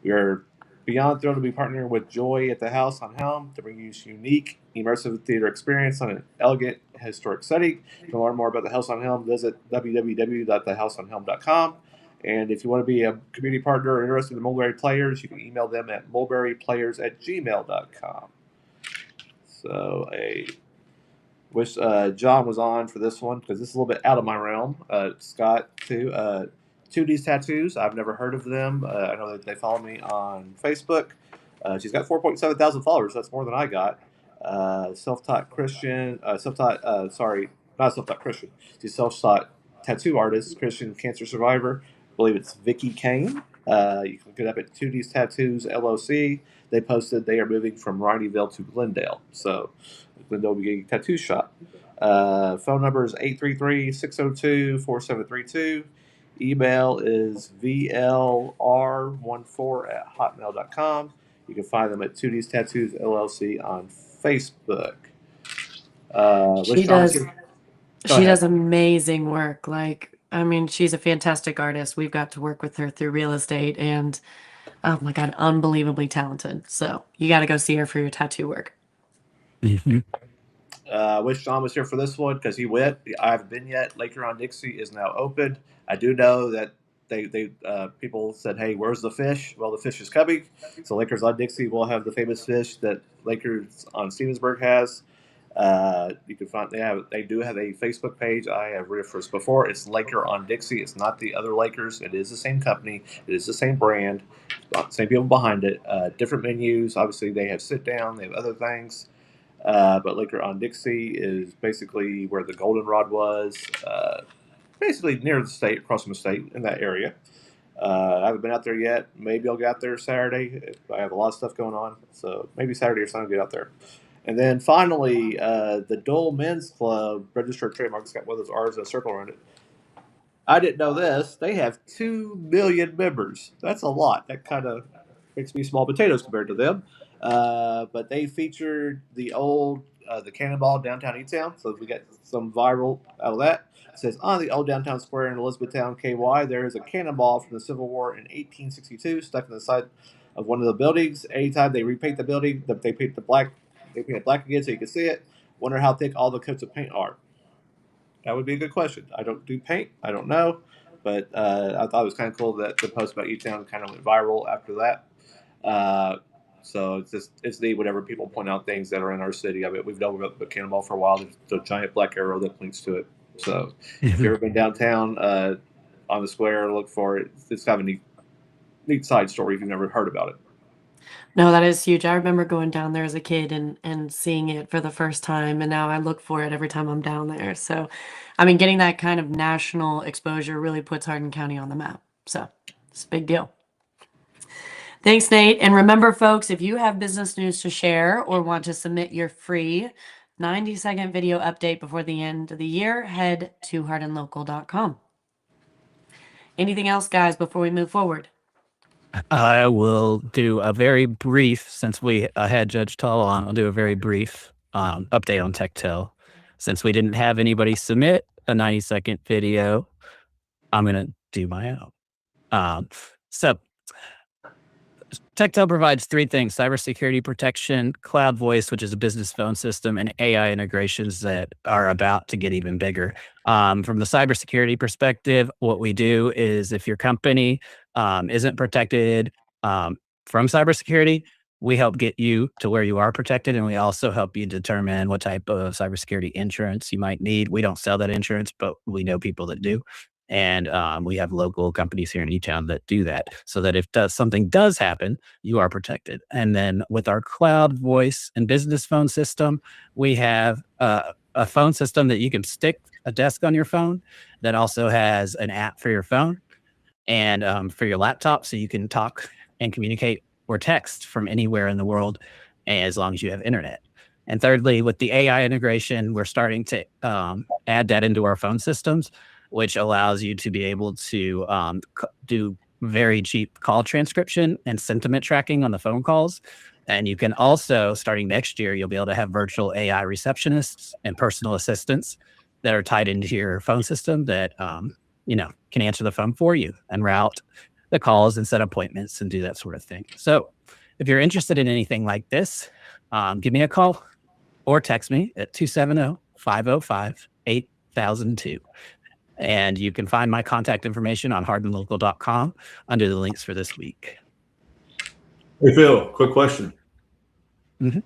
We are beyond thrilled to be partnering with Joy at the House on Helm to bring you this unique, immersive theater experience on an elegant, historic setting. To learn more about the House on Helm, visit www.thehouseonhelm.com. And if you want to be a community partner or interested in the Mulberry Players, you can email them at mulberryplayers@gmail.com. So I wish John was on for this one because this is a little bit out of my realm. Scott, too. 2D's Tattoos. I've never heard of them. I know that they follow me on Facebook. She's got 4.7 thousand followers. That's more than I got. Self-taught Christian. Not self-taught Christian. She's self-taught tattoo artist, Christian cancer survivor. I believe it's Vicky Kane. You can look it up at 2D's Tattoos LLC. They posted they are moving from Rineyville to Glendale. So Glendale will be getting a tattoo shop. Phone number is 833-602-4732. Email is vlr14@hotmail.com. You can find them at 2D's Tattoos LLC on Facebook. She does. She does amazing work. Like, I mean, she's a fantastic artist. We've got to work with her through real estate and, oh my God, unbelievably talented. So you got to go see her for your tattoo work. Wish John was here for this one because he went. I haven't been yet. Laker on Dixie is now open. I do know that they people said, "Hey, where's the fish?" Well, the fish is coming. So Lakers on Dixie will have the famous fish that Lakers on Stevensburg has. You can find they do have a Facebook page. I have referenced before. It's Laker on Dixie. It's not the other Lakers. It is the same company. It is the same brand. Same people behind it. Different menus. Obviously, they have sit down. They have other things. But Laker on Dixie is basically where the Goldenrod was, basically near the state, across from the state in that area. I haven't been out there yet. Maybe I'll get out there Saturday. I have a lot of stuff going on, so maybe Saturday or Sunday I'll get out there. And then finally, the Dole Men's Club, registered trademark, it's got one of those R's and a circle around it. I didn't know this. They have 2 million members. That's a lot. That kind of makes me small potatoes compared to them. But they featured the Cannonball downtown E-Town. So we got some viral out of that. It says, on the old downtown square in Elizabethtown, KY, there is a cannonball from the Civil War in 1862 stuck in the side of one of the buildings. Anytime they repaint the building, they paint it black again so you can see it. Wonder how thick all the coats of paint are. That would be a good question. I don't do paint. I don't know. But I thought it was kind of cool that the post about E-Town kind of went viral after that. So it's neat whenever people point out things that are in our city. I mean, we've known about the Cannonball for a while. There's a giant black arrow that points to it. So if you've ever been downtown on the square, look for it. It's kind of a neat side story if you've never heard about it. No, that is huge. I remember going down there as a kid and seeing it for the first time, and now I look for it every time I'm down there. So, I mean, getting that kind of national exposure really puts Hardin County on the map. So, it's a big deal. Thanks, Nate. And remember, folks, if you have business news to share or want to submit your free 90-second video update before the end of the year, head to hardinlocal.com. Anything else, guys, before we move forward? I will do a very brief, since we had Judge Taul on, I'll do a very brief update on TechTel. Since we didn't have anybody submit a 90-second video, I'm going to do my own. So TechTel provides 3 things: cybersecurity protection, cloud voice, which is a business phone system, and AI integrations that are about to get even bigger. From the cybersecurity perspective, what we do is if your company isn't protected from cybersecurity, we help get you to where you are protected, and we also help you determine what type of cybersecurity insurance you might need. We don't sell that insurance, but we know people that do. And we have local companies here in E-Town that do that, so that if something does happen, you are protected. And then with our cloud voice and business phone system, we have a phone system that you can stick a desk on your phone that also has an app for your phone and for your laptop, so you can talk and communicate or text from anywhere in the world as long as you have internet. And thirdly, with the AI integration, we're starting to add that into our phone systems, which allows you to be able to do very cheap call transcription and sentiment tracking on the phone calls. And you can also, starting next year, you'll be able to have virtual AI receptionists and personal assistants that are tied into your phone system that can answer the phone for you and route the calls and set appointments and do that sort of thing. So if you're interested in anything like this, give me a call or text me at 270-505-8002. And you can find my contact information on hardinlocal.com under the links for this week. Hey, Phil, quick question. Mm-hmm.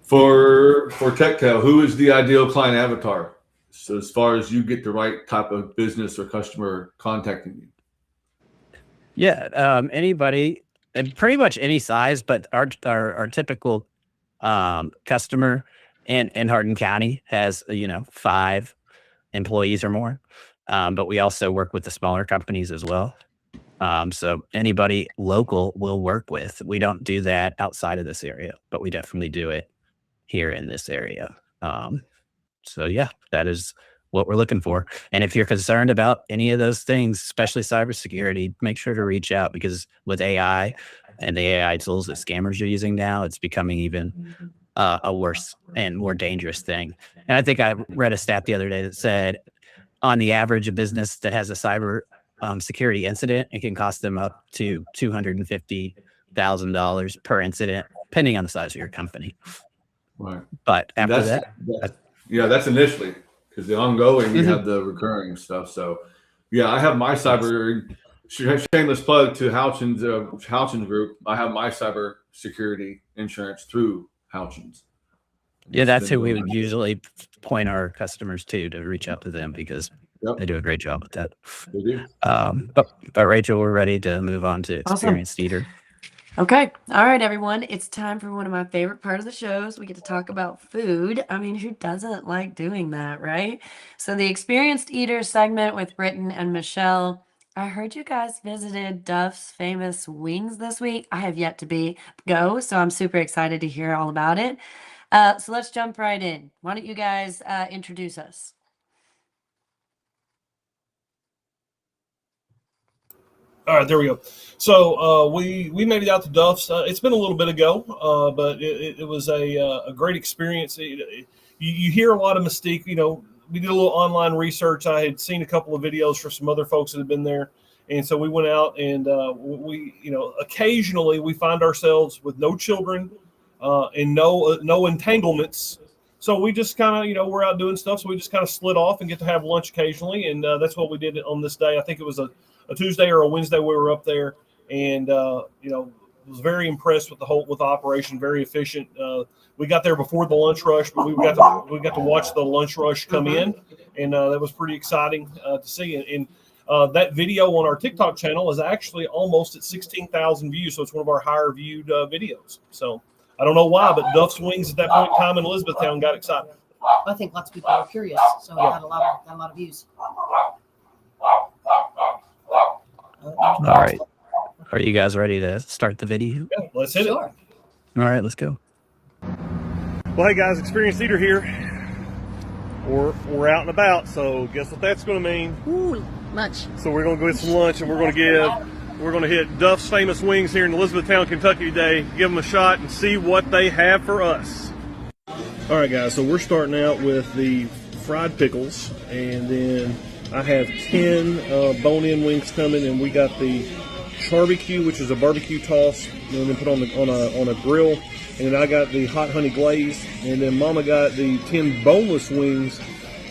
For TechTel, who is the ideal client avatar? So as far as you get the right type of business or customer contacting you. Yeah, anybody, and pretty much any size, but our typical customer in Hardin County has 5 employees or more. But we also work with the smaller companies as well. So anybody local we'll work with. We don't do that outside of this area, but we definitely do it here in this area. So yeah, that is what we're looking for. And if you're concerned about any of those things, especially cybersecurity, make sure to reach out, because with AI and the AI tools that scammers are using now, it's becoming even a worse and more dangerous thing. And I think I read a stat the other day that said, on the average, a business that has a cyber security incident, it can cost them up to $250,000 per incident, depending on the size of your company. Right. But And after that's, that, that's initially, because the ongoing, you have the recurring stuff. So, yeah, I have my cyber, shameless plug to Houchins Group. I have my cyber security insurance through Houchins. yeah, that's who we would usually point our customers to reach out to them, because Yep. they do a great job with that. They do. But Rachel, we're ready to move on to experienced eater. Okay. All right, everyone. It's time for one of my favorite parts of the shows. We get to talk about food. I mean, who doesn't like doing that, right? So the experienced eater segment with Britten and Michele. I heard you guys visited Duff's famous wings this week. I have yet to go, so I'm super excited to hear all about it. So let's jump right in. Why don't you guys introduce us? All right, there we go. So we made it out to Duff's. It's been a little bit ago, but it was a great experience. You hear a lot of mystique. You know, we did a little online research. I had seen a couple of videos from some other folks that had been there, and so we went out and occasionally we find ourselves with no children and no entanglements. So we just kind of, we're out doing stuff. So we just kind of slid off and get to have lunch occasionally, and that's what we did on this day. I think it was a Tuesday or a Wednesday we were up there, and was very impressed with the operation. Very efficient. We got there before the lunch rush, but we got to watch the lunch rush come in, and that was pretty exciting to see. And that video on our TikTok channel is actually almost at 16,000 views, so it's one of our higher viewed videos. So I don't know why, but Duff's Wings at that point in time in Elizabethtown got excited. I think lots of people are curious, so it got a lot of views. All right. Are you guys ready to start the video? Yeah, let's hit it. All right, let's go. Well, hey guys, experienced eater here. We're out and about, so guess what that's going to mean? Ooh, lunch. So we're going to go get some lunch, and we're going to hit Duff's Famous Wings here in Elizabethtown, Kentucky today. Give them a shot and see what they have for us. All right, guys. So we're starting out with the fried pickles, and then I have 10 bone-in wings coming, and we got the barbecue, which is a barbecue toss, and then put on a grill. And then I got the hot honey glaze, and then Mama got the 10 boneless wings,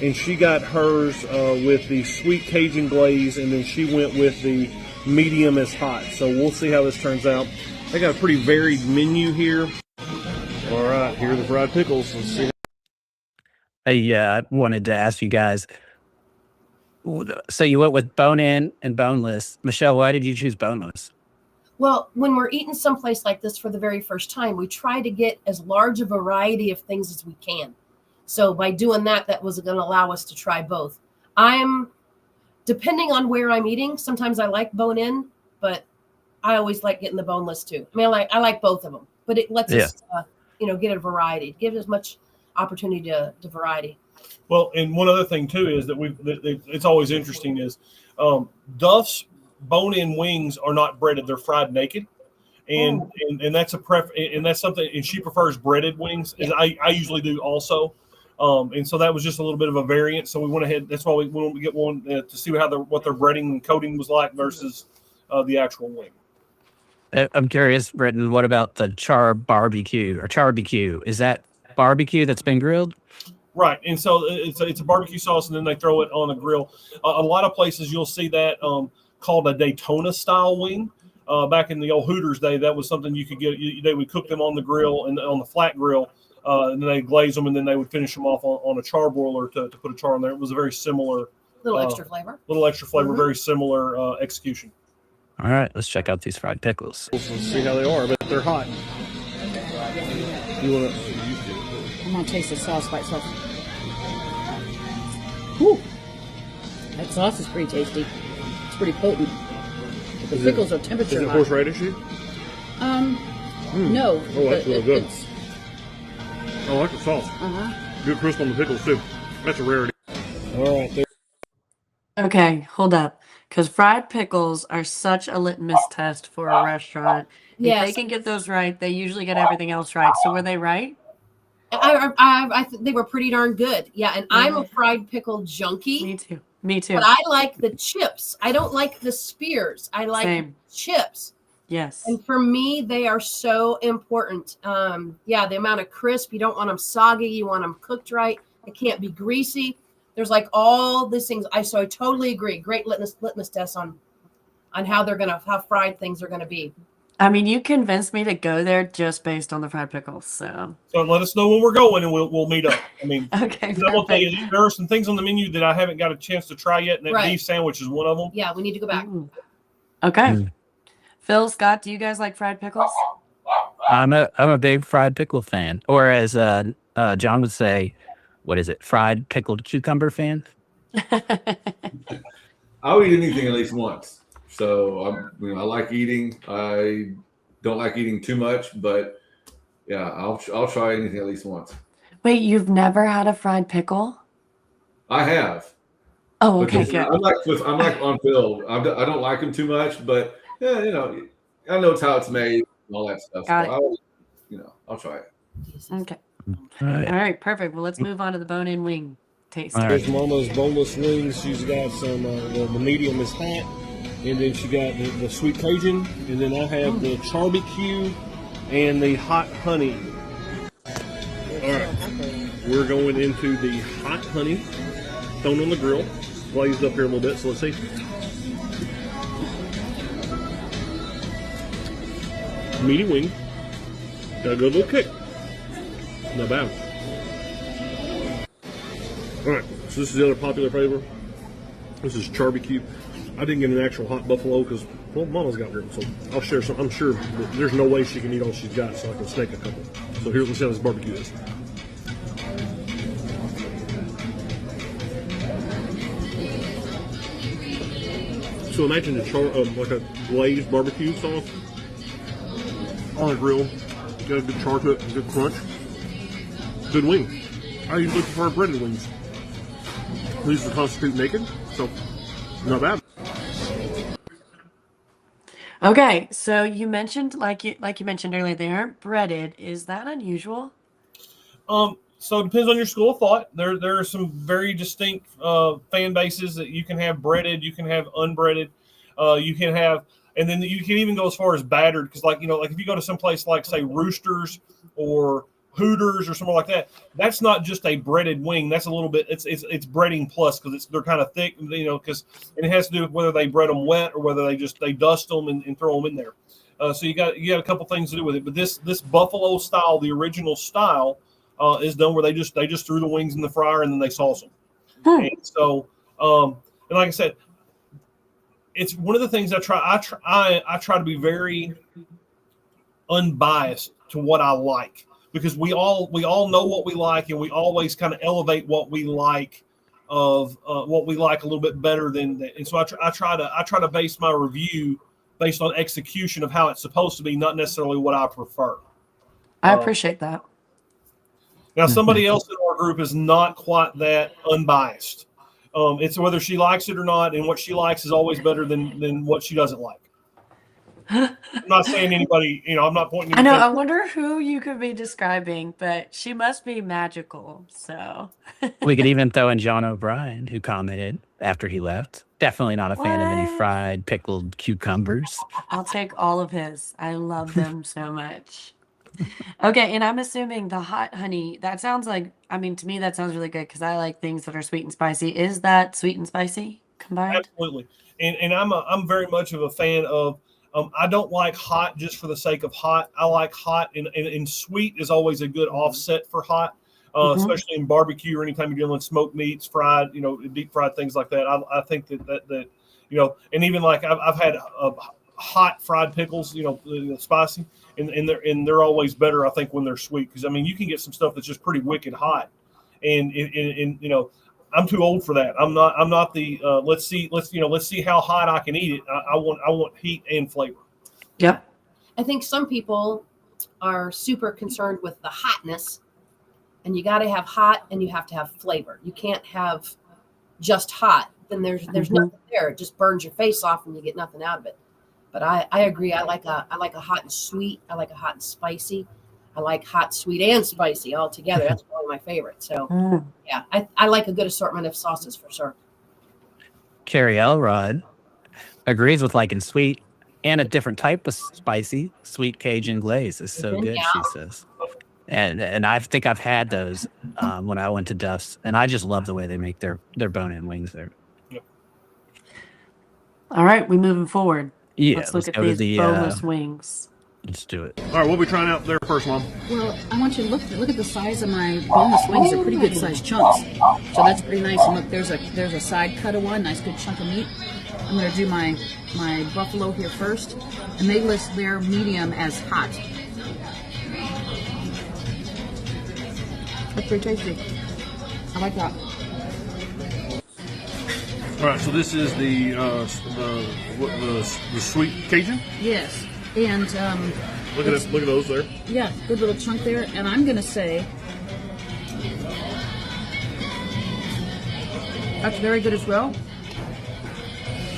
and she got hers with the sweet Cajun glaze, and then she went with the medium as hot. So we'll see how this turns out. They got a pretty varied menu here. All right, here are the fried pickles. Let's see. Hey, I wanted to ask you guys. So you went with bone-in and boneless. Michele, why did you choose boneless? Well, when we're eating someplace like this for the very first time, we try to get as large a variety of things as we can. So by doing that, that was going to allow us to try both. Depending on where I'm eating, sometimes I like bone-in, but I always like getting the boneless too. I mean, I like both of them, but it lets us, get a variety. It gives as much opportunity to variety. Well, and one other thing too is that it's always interesting is Duff's bone-in wings are not breaded; they're fried naked, and that's and that's something. And she prefers breaded wings, as I usually do also. And so that was just a little bit of a variant. So we went ahead. That's why we wanted to get one to see what their breading and coating was like versus the actual wing. I'm curious, Britten, what about the barbecue? Is that barbecue that's been grilled? Right, and so it's a barbecue sauce, and then they throw it on a grill. A lot of places you'll see that called a Daytona style wing. Back in the old Hooters day, that was something you could get. They would cook them on the grill and on the flat grill, and then they glaze them, and then they would finish them off on a charbroiler to put a char on there. It was a very similar little extra flavor. Very similar execution. All right, let's check out these fried pickles. Let's see how they are, but they're hot. You want to? I'm gonna taste the sauce by itself. Whew. That sauce is pretty tasty. It's pretty potent. The pickles are temperature. Is it horseradishy? No. Oh, that's really good. I like the sauce. Good crisp on the pickles too. That's a rarity. All right, there. Okay, hold up. Because fried pickles are such a litmus test for a restaurant. If they can get those right, they usually get everything else right. So were they right? I they were pretty darn good. Yeah, and I'm a fried pickle junkie. Me too. Me too. But I like the chips. I don't like the spears. I like Same. chips. Yes. And for me, they are so important. Yeah, the amount of crisp. You don't want them soggy. You want them cooked right. It can't be greasy. There's like all these things. I totally agree. Great litmus test on how fried things are gonna be. I mean, you convinced me to go there just based on the fried pickles. So let us know when we're going, and we'll meet up. I mean, okay, I'm gonna tell you, there are some things on the menu that I haven't got a chance to try yet, and that beef sandwich is one of them. Yeah, we need to go back. Ooh. Okay. Phil, Scott, do you guys like fried pickles? I'm a big fried pickle fan, or as John would say, what is it? Fried pickled cucumber fan. I'll eat anything at least once. So I like eating. I don't like eating too much, but yeah, I'll try anything at least once. Wait, you've never had a fried pickle? I have. Oh, okay, good. I'm like on Phil. I don't like them too much, but yeah, I know it's how it's made and all that stuff. Got so I'll try it. Okay. All right, perfect. Well, let's move on to the bone-in wing taste. There's Mama's boneless wings. She's got some the medium is hot, and then she got the sweet Cajun, and then I have the barbecue and the hot honey. All right, we're going into the hot honey, thrown on the grill, glazed up here a little bit. So let's see. Meaty wing, got a good little kick. Not bad. All right, so this is the other popular flavor. This is barbecue. I didn't get an actual hot buffalo because, well, Mama's got one, so I'll share some. I'm sure that there's no way she can eat all she's got, so I can snake a couple. So let's see how this barbecue is. So imagine like a glazed barbecue sauce on a grill. Got a good char to it, a good crunch. Good wing. I usually prefer breaded wings. These are constitute naked, so not bad. Okay, so you mentioned like you mentioned earlier, they aren't breaded. Is that unusual? So it depends on your school of thought. There are some very distinct fan bases that you can have breaded, you can have unbreaded, you can have, and then you can even go as far as battered. Because like if you go to some place like say Roosters or Hooters or somewhere like that, that's not just a breaded wing. That's a little bit. It's breading plus because they're kind of thick. Because it has to do with whether they bread them wet or whether they dust them and throw them in there. So you got a couple things to do with it. But this buffalo style, the original style, is done where they just threw the wings in the fryer and then they sauce them. And so and like I said, it's one of the things I try to be very unbiased to what I like. Because we all know what we like, and we always kind of elevate what we like a little bit better than that. And so I try to base my review based on execution of how it's supposed to be, not necessarily what I prefer. I appreciate that. Now, somebody else in our group is not quite that unbiased. It's whether she likes it or not, and what she likes is always better than what she doesn't like. I'm not saying anybody, I'm not pointing. I know. I wonder who you could be describing, but she must be magical. So we could even throw in John O'Brien, who commented after he left. Definitely not a fan of any fried pickled cucumbers. I'll take all of his. I love them so much. Okay, and I'm assuming the hot honey. That sounds like. I mean, to me, that sounds really good because I like things that are sweet and spicy. Is that sweet and spicy combined? Absolutely, and I'm very much of a fan of. I don't like hot just for the sake of hot. I like hot, and sweet is always a good offset for hot, especially in barbecue or anytime you're dealing with smoked meats, fried, deep fried things like that. I think that and even like I've had hot fried pickles, spicy, and they're always better, I think, when they're sweet. Because I mean, you can get some stuff that's just pretty wicked hot, and I'm too old for that. I'm not the let's see how hot I can eat it. I want heat and flavor. Yep. I think some people are super concerned with the hotness, and you got to have hot and you have to have flavor. You can't have just hot. Then there's nothing there. It just burns your face off and you get nothing out of it. But I agree. I like a hot and sweet. I like a hot and spicy. I like hot, sweet, and spicy all together. That's one of my favorites. So Mm. yeah, I like a good assortment of sauces for sure. Carrie Elrod agrees with liking sweet and a different type of spicy. Sweet Cajun glaze is so good, Yeah. she says. And I think I've had those when I went to Duff's, and I just love the way they make their bone-in wings there. All right, we moving forward. Yeah, Let's look at go to these the boneless wings. let's do it. All right, what are we trying out there first, Mom? Well, I want you to look at the size of my boneless wings. They're pretty good sized chunks. So that's pretty nice. And look, there's a side cut of one, nice good chunk of meat. I'm gonna do my buffalo here first, and they list their medium as hot. That's pretty tasty. I like that. All right, so this is the sweet Cajun. Yes, and Look at those there. yeah, good little chunk there. And I'm gonna say that's very good as well.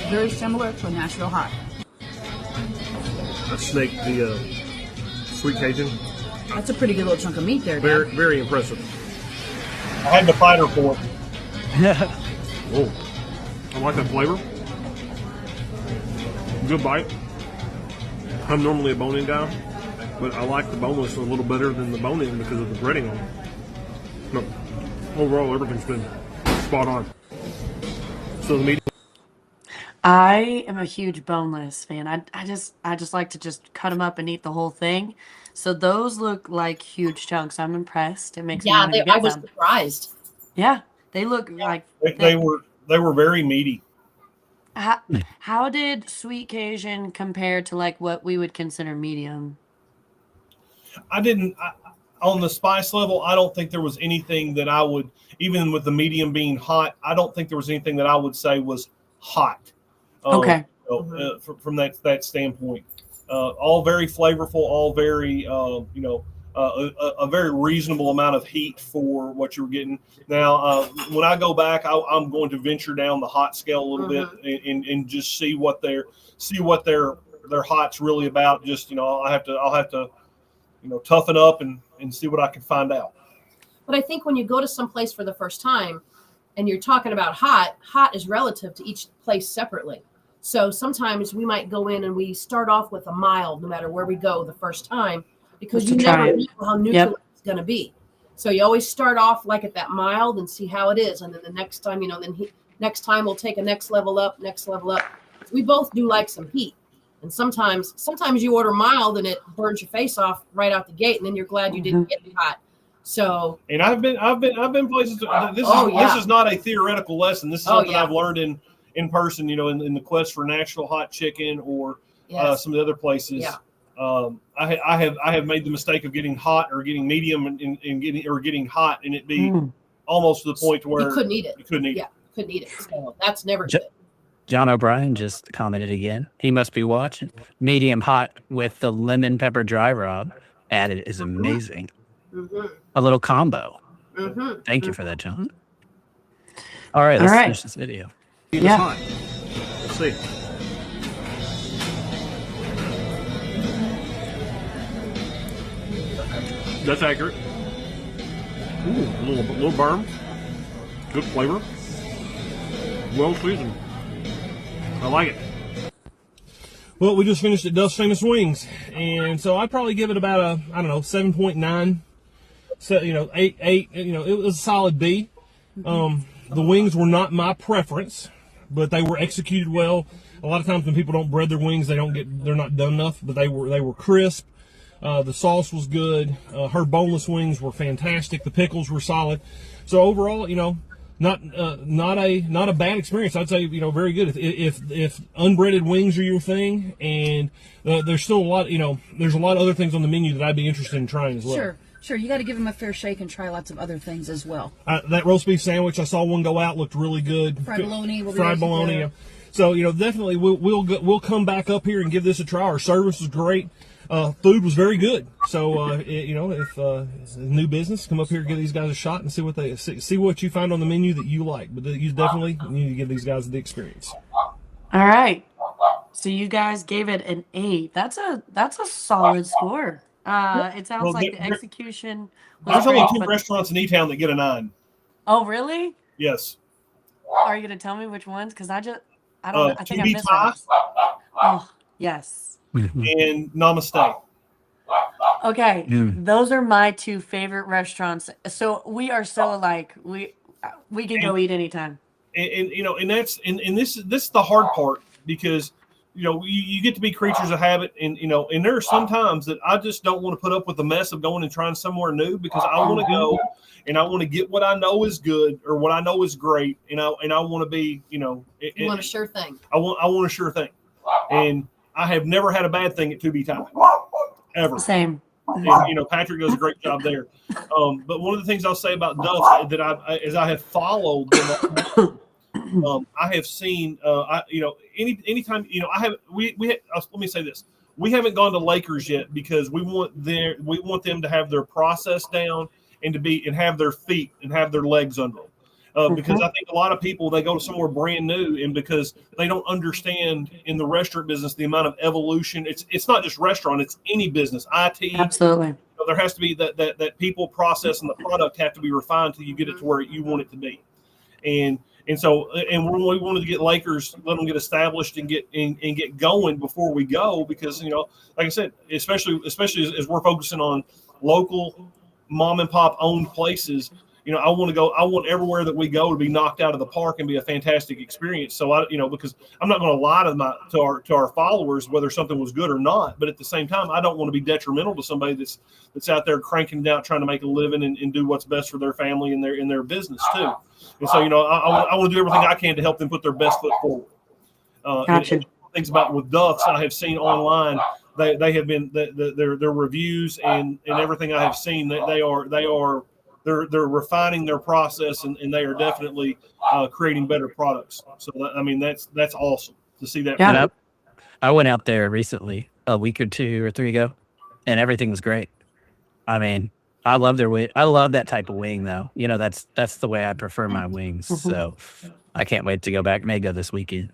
Very similar to a Nashville hot. I snaked the sweet Cajun. That's a pretty good little chunk of meat there. Very, Dad. very impressive. I had the fighter for it. Oh, I like that flavor. Good bite. I'm normally a bone-in guy, but I like the boneless a little better than the bone-in because of the breading on it. But overall, everything's been spot on. So the meat. I am a huge boneless fan. I just like to just cut them up and eat the whole thing. So those look like huge chunks. I'm impressed. It makes me want to I get was them. surprised. Yeah, they look like They were very meaty. How did sweet Cajun compare to like what we would consider medium? On the spice level, I don't think there was anything that I would, even with the medium being hot, I don't think there was anything that I would say was hot. Okay. From that standpoint, all very flavorful, all very a very reasonable amount of heat for what you're getting. Now, when I go back, I'm going to venture down the hot scale a little bit and just see what their hot's really about. Just I'll have to toughen up and see what I can find out. But I think when you go to some place for the first time and you're talking about hot is relative to each place separately. So sometimes we might go in and we start off with a mild, no matter where we go the first time, because Just you to try never it. know how neutral it's going to be. So you always start off like at that mild and see how it is. And then the next time, next time we'll take a next level up. We both do like some heat. And sometimes you order mild and it burns your face off right out the gate, and then you're glad you didn't get hot. So, and I've been places. This is not a theoretical lesson. This is something I've learned in person. In the quest for Nashville hot chicken or some of the other places. Yeah. I have made the mistake of getting hot or getting medium and getting hot, and it be almost to the point where you couldn't eat it. Couldn't eat it. So that's never good. John O'Brien just commented again. He must be watching. Medium hot with the lemon pepper dry rub added is amazing. A little combo. Thank you for that, John. All right, let's finish this video. Yeah. Let's see. That's accurate. Ooh, a little burn. Good flavor. Well seasoned. I like it. Well, we just finished at Duff's Famous Wings, and so I'd probably give it about a 7.9. So 8. It was a solid B. The wings were not my preference, but they were executed well. A lot of times when people don't bread their wings, they're not done enough. But they were crisp. The sauce was good. Her boneless wings were fantastic. The pickles were solid. So overall, not a bad experience. I'd say very good. If unbreaded wings are your thing, and there's still a lot there's a lot of other things on the menu that I'd be interested in trying as well. Sure. You got to give them a fair shake and try lots of other things as well. That roast beef sandwich, I saw one go out, looked really good. Fried bologna. Fried bologna. Yeah. So definitely we'll come back up here and give this a try. Our service was great. Food was very good. So if new business, come up here and give these guys a shot and see what you find on the menu that you like. But you definitely need to give these guys the experience. All right. So you guys gave it an 8. That's a solid score. It sounds Well, like the execution was there's only great, 2 but restaurants in E-Town that get a 9. oh, really? Yes. Are you gonna tell me which ones? Because I don't know. I think To I Be missed one. Thai Oh, yes. and Namaste. Okay, Mm. those are my 2 favorite restaurants. So we are so alike. We can go eat anytime. And you know, and that's and this is the hard part, because you know you get to be creatures of habit, and you know, and there are some times that I just don't want to put up with the mess of going and trying somewhere new, because I want to go and I want to get what I know is good or what I know is great, and I want to be, you know, You want a sure thing. I want a sure thing, and I have never had a bad thing at 2B Thai ever. Same. And you know, Patrick does a great job there. But one of the things I'll say about Duff that as I have followed them, I have seen, you know, anytime, you know, let me say this. We haven't gone to Lakers yet because we want them to have their process down and have their feet and have their legs under them. Because I think a lot of people, they go to somewhere brand new, and because they don't understand in the restaurant business the amount of evolution. It's not just restaurant, it's any business. IT, Absolutely. there has to be that people, process, and the product have to be refined till you get it to where you want it to be. And so we wanted to get Lakers, let them get established and get going before we go, because you know, like I said, especially as we're focusing on local mom and pop owned places. You know, I want everywhere that we go to be knocked out of the park and be a fantastic experience. So because I'm not going to lie to our followers whether something was good or not, but at the same time, I don't want to be detrimental to somebody that's out there cranking it out, trying to make a living and do what's best for their family and their business too. And so, you know, I want to do everything I can to help them put their best foot forward. Gotcha. And things about with Duff's I have seen online, they have been their reviews and everything I have seen, they're refining their process, and they are definitely creating better products. So that's awesome to see that. Yeah. I went out there recently, a week or 2 or 3 ago, and everything was great. I mean, I love their wing. I love that type of wing, though. You know, that's the way I prefer my wings. So I can't wait to go back. May go this weekend.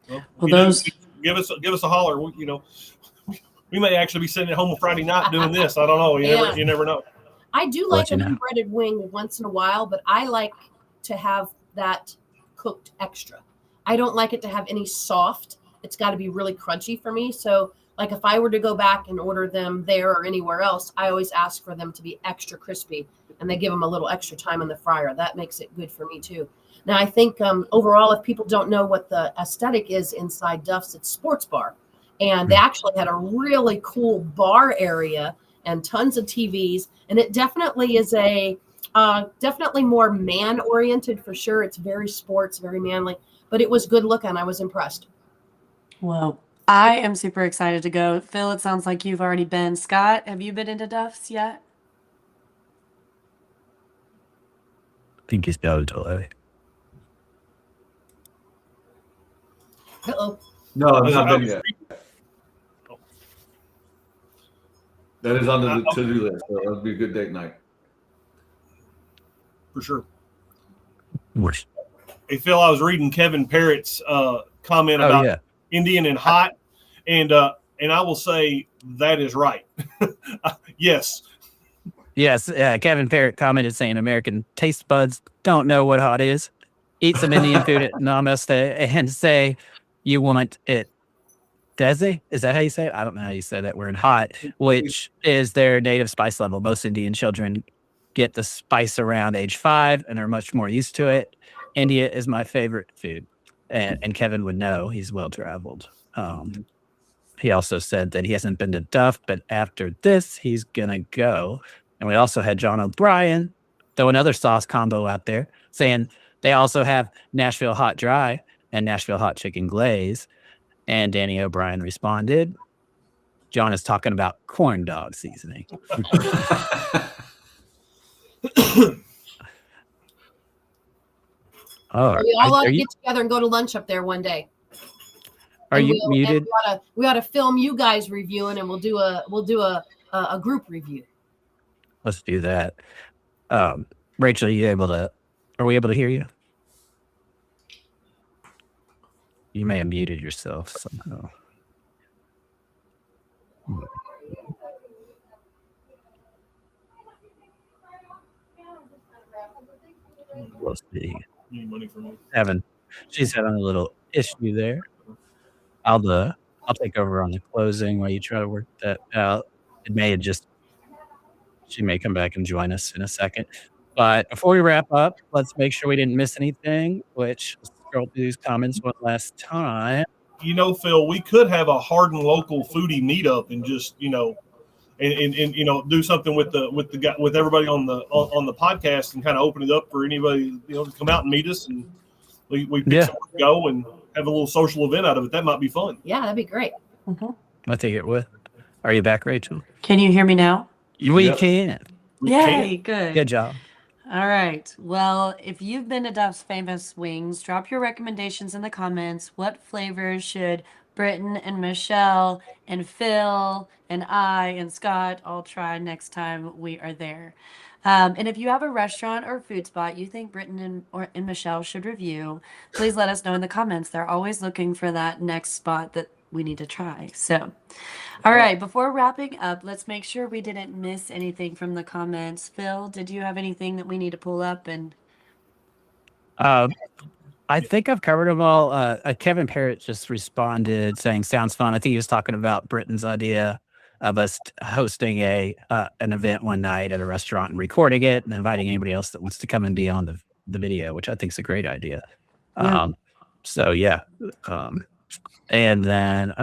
Well, those give us a holler. You know, we may actually be sitting at home on Friday night doing this. I don't know. You never know. I do like an unbreaded wing once in a while, but I like to have that cooked extra. I don't like it to have any soft. It's got to be really crunchy for me. So, like, if I were to go back and order them there or anywhere else, I always ask for them to be extra crispy, and they give them a little extra time in the fryer. That makes it good for me too. Now, I think overall, if people don't know what the aesthetic is inside Duff's, it's sports bar, and they actually had a really cool bar area and tons of TVs, and it definitely is definitely more man-oriented for sure. It's very sports, very manly, but it was good looking. I was impressed. Well, I am super excited to go. Phil, it sounds like you've already been. Scott, have you been into Duff's yet? I think he's down to Uh-oh. No, I've not been yet. That is on the to-do list. So that'll be a good date night. For sure. Worse. Hey, Phil, I was reading Kevin Parrott's comment about Indian and hot, and I will say that is right. Yes. Yes. Kevin Parrott commented saying American taste buds don't know what hot is. Eat some Indian food at Namaste and say you want it. Desi? Is that how you say it? I don't know how you say that word. Hot, which is their native spice level. Most Indian children get the spice around age 5 and are much more used to it. India is my favorite food. And Kevin would know. He's well-traveled. He also said that he hasn't been to Duff, but after this, he's going to go. And we also had John O'Brien throw another sauce combo out there, saying they also have Nashville Hot Dry and Nashville Hot Chicken Glaze. And Danny O'Brien responded, John is talking about corn dog seasoning. We all ought to get together and go to lunch up there one day. Are you muted? We ought to film you guys reviewing, and we'll do a group review. Let's do that. Rachel, are we able to hear you? You may have muted yourself somehow. We'll see. You need money from me. She's having a little issue there. I'll take over on the closing while you try to work that out. She may come back and join us in a second. But before we wrap up, let's make sure we didn't miss anything, which let's scroll through these comments one last time. Phil, we could have a Hardin local foodie meetup and just, and do something with the guy, with everybody on the podcast, and kind of open it up for anybody, to come out and meet us, and we pick somewhere to go and have a little social event out of it. That might be fun. Yeah, that'd be great. I think it would. Are you back, Rachel? Can you hear me now? We can. Yay, good. Good job. All right. Well, if you've been to Duff's Famous Wings, drop your recommendations in the comments. What flavors should Britten and Michele and Phil and I and Scott all try next time we are there? And if you have a restaurant or food spot you think Britten and Michele should review, please let us know in the comments. They're always looking for that next spot that we need to try. So, all right, before wrapping up, let's make sure we didn't miss anything from the comments. Phil, did you have anything that we need to pull up? And I think I've covered them all. Kevin Parrott just responded saying, sounds fun. I think he was talking about Britten's idea of us hosting an event one night at a restaurant and recording it and inviting anybody else that wants to come and be on the video, which I think is a great idea. Yeah. And then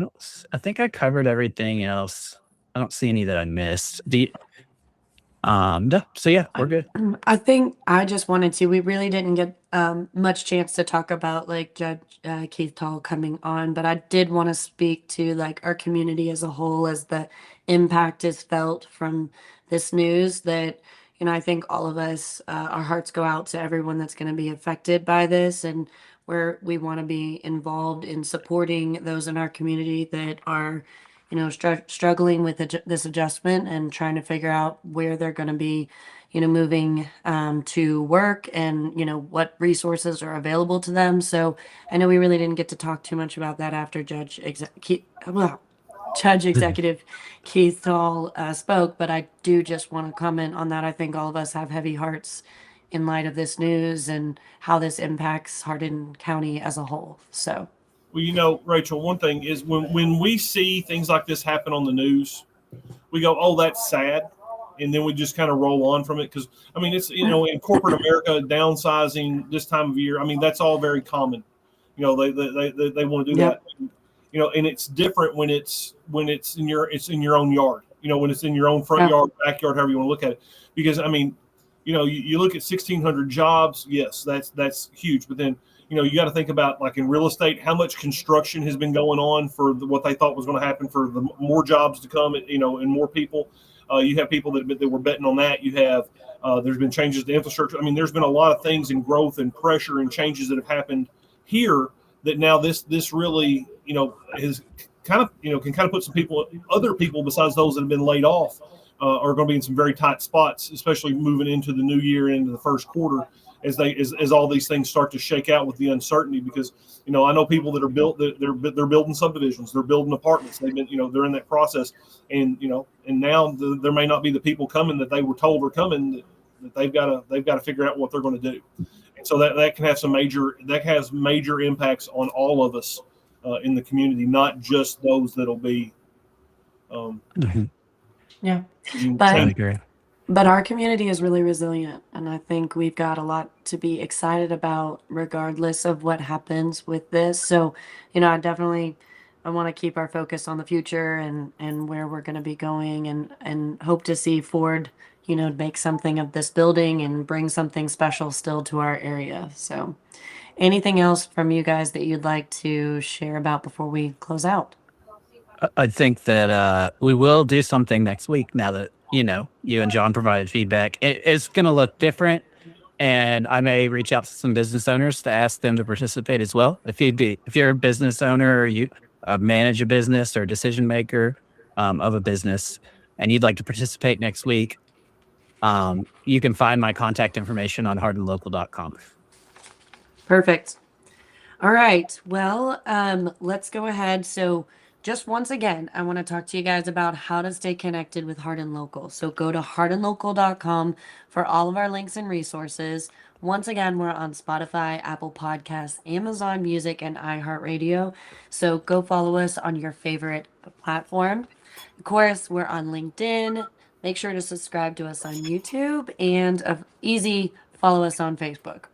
I think I covered everything else. I don't see any that I missed. So yeah, we're good. I think I just wanted to. We really didn't get much chance to talk about like Judge Keith Taul coming on, but I did want to speak to like our community as a whole, as the impact is felt from this news. That I think all of us, our hearts go out to everyone that's going to be affected by this, and where we want to be involved in supporting those in our community that are struggling with this adjustment and trying to figure out where they're going to be, moving to work, and, what resources are available to them. So I know we really didn't get to talk too much about that after Judge Executive Keith Taul spoke, but I do just want to comment on that. I think all of us have heavy hearts in light of this news and how this impacts Hardin County as a whole. So. Well, Rachel, one thing is when we see things like this happen on the news, we go, oh, that's sad. And then we just kind of roll on from it. Because, it's, in corporate America, downsizing this time of year, that's all very common. They want to do that. And it's different when it's in your own yard, when it's in your own front yard, backyard, however you want to look at it. Because, you look at 1,600 jobs. Yes, that's huge. But then, you got to think about, like in real estate, how much construction has been going on for what they thought was going to happen for the more jobs to come, and more people. You have people that were betting on that. You have there's been changes to infrastructure. There's been a lot of things in growth and pressure and changes that have happened here that now this really is kind of can kind of put some other people besides those that have been laid off are going to be in some very tight spots, especially moving into the new year, into the first quarter, as all these things start to shake out with the uncertainty. Because I know people that are they're building subdivisions, they're building apartments, they've been they're in that process, and and now there may not be the people coming that they were told were coming, that they've got to figure out what they're going to do. And so that can have major impacts on all of us in the community, not just those that'll be Yeah. But our community is really resilient, and I think we've got a lot to be excited about regardless of what happens with this. So, I want to keep our focus on the future and where we're going to be going, and hope to see Ford, make something of this building and bring something special still to our area. So, anything else from you guys that you'd like to share about before we close out? I think that we will do something next week now that, you and John provided feedback. It's going to look different, and I may reach out to some business owners to ask them to participate as well. If you're a business owner, or you manage a business or decision maker of a business, and you'd like to participate next week, you can find my contact information on hardinlocal.com. Perfect. All right. Well, let's go ahead. So just once again, I want to talk to you guys about how to stay connected with Hardin Local. So go to hardinlocal.com for all of our links and resources. Once again, we're on Spotify, Apple Podcasts, Amazon Music, and iHeartRadio. So go follow us on your favorite platform. Of course, we're on LinkedIn. Make sure to subscribe to us on YouTube and easy follow us on Facebook.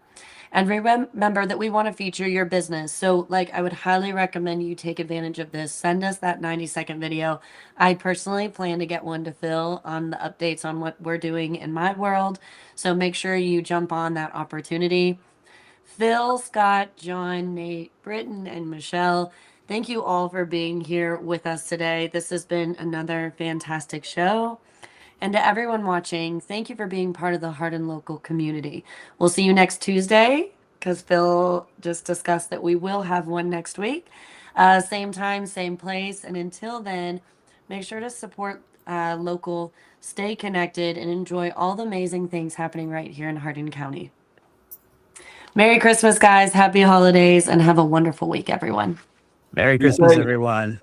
And remember that we want to feature your business. So, I would highly recommend you take advantage of this. Send us that 90-second video. I personally plan to get one to Phil on the updates on what we're doing in my world. So, make sure you jump on that opportunity. Phil, Scott, John, Nate, Britten, and Michele, thank you all for being here with us today. This has been another fantastic show. And to everyone watching, thank you for being part of the Hardin local community. We'll see you next Tuesday, because Phil just discussed that we will have one next week. Same time, same place. And until then, make sure to support local, stay connected, and enjoy all the amazing things happening right here in Hardin County. Merry Christmas, guys. Happy holidays, and have a wonderful week, everyone. Merry Be Christmas, safe. everyone.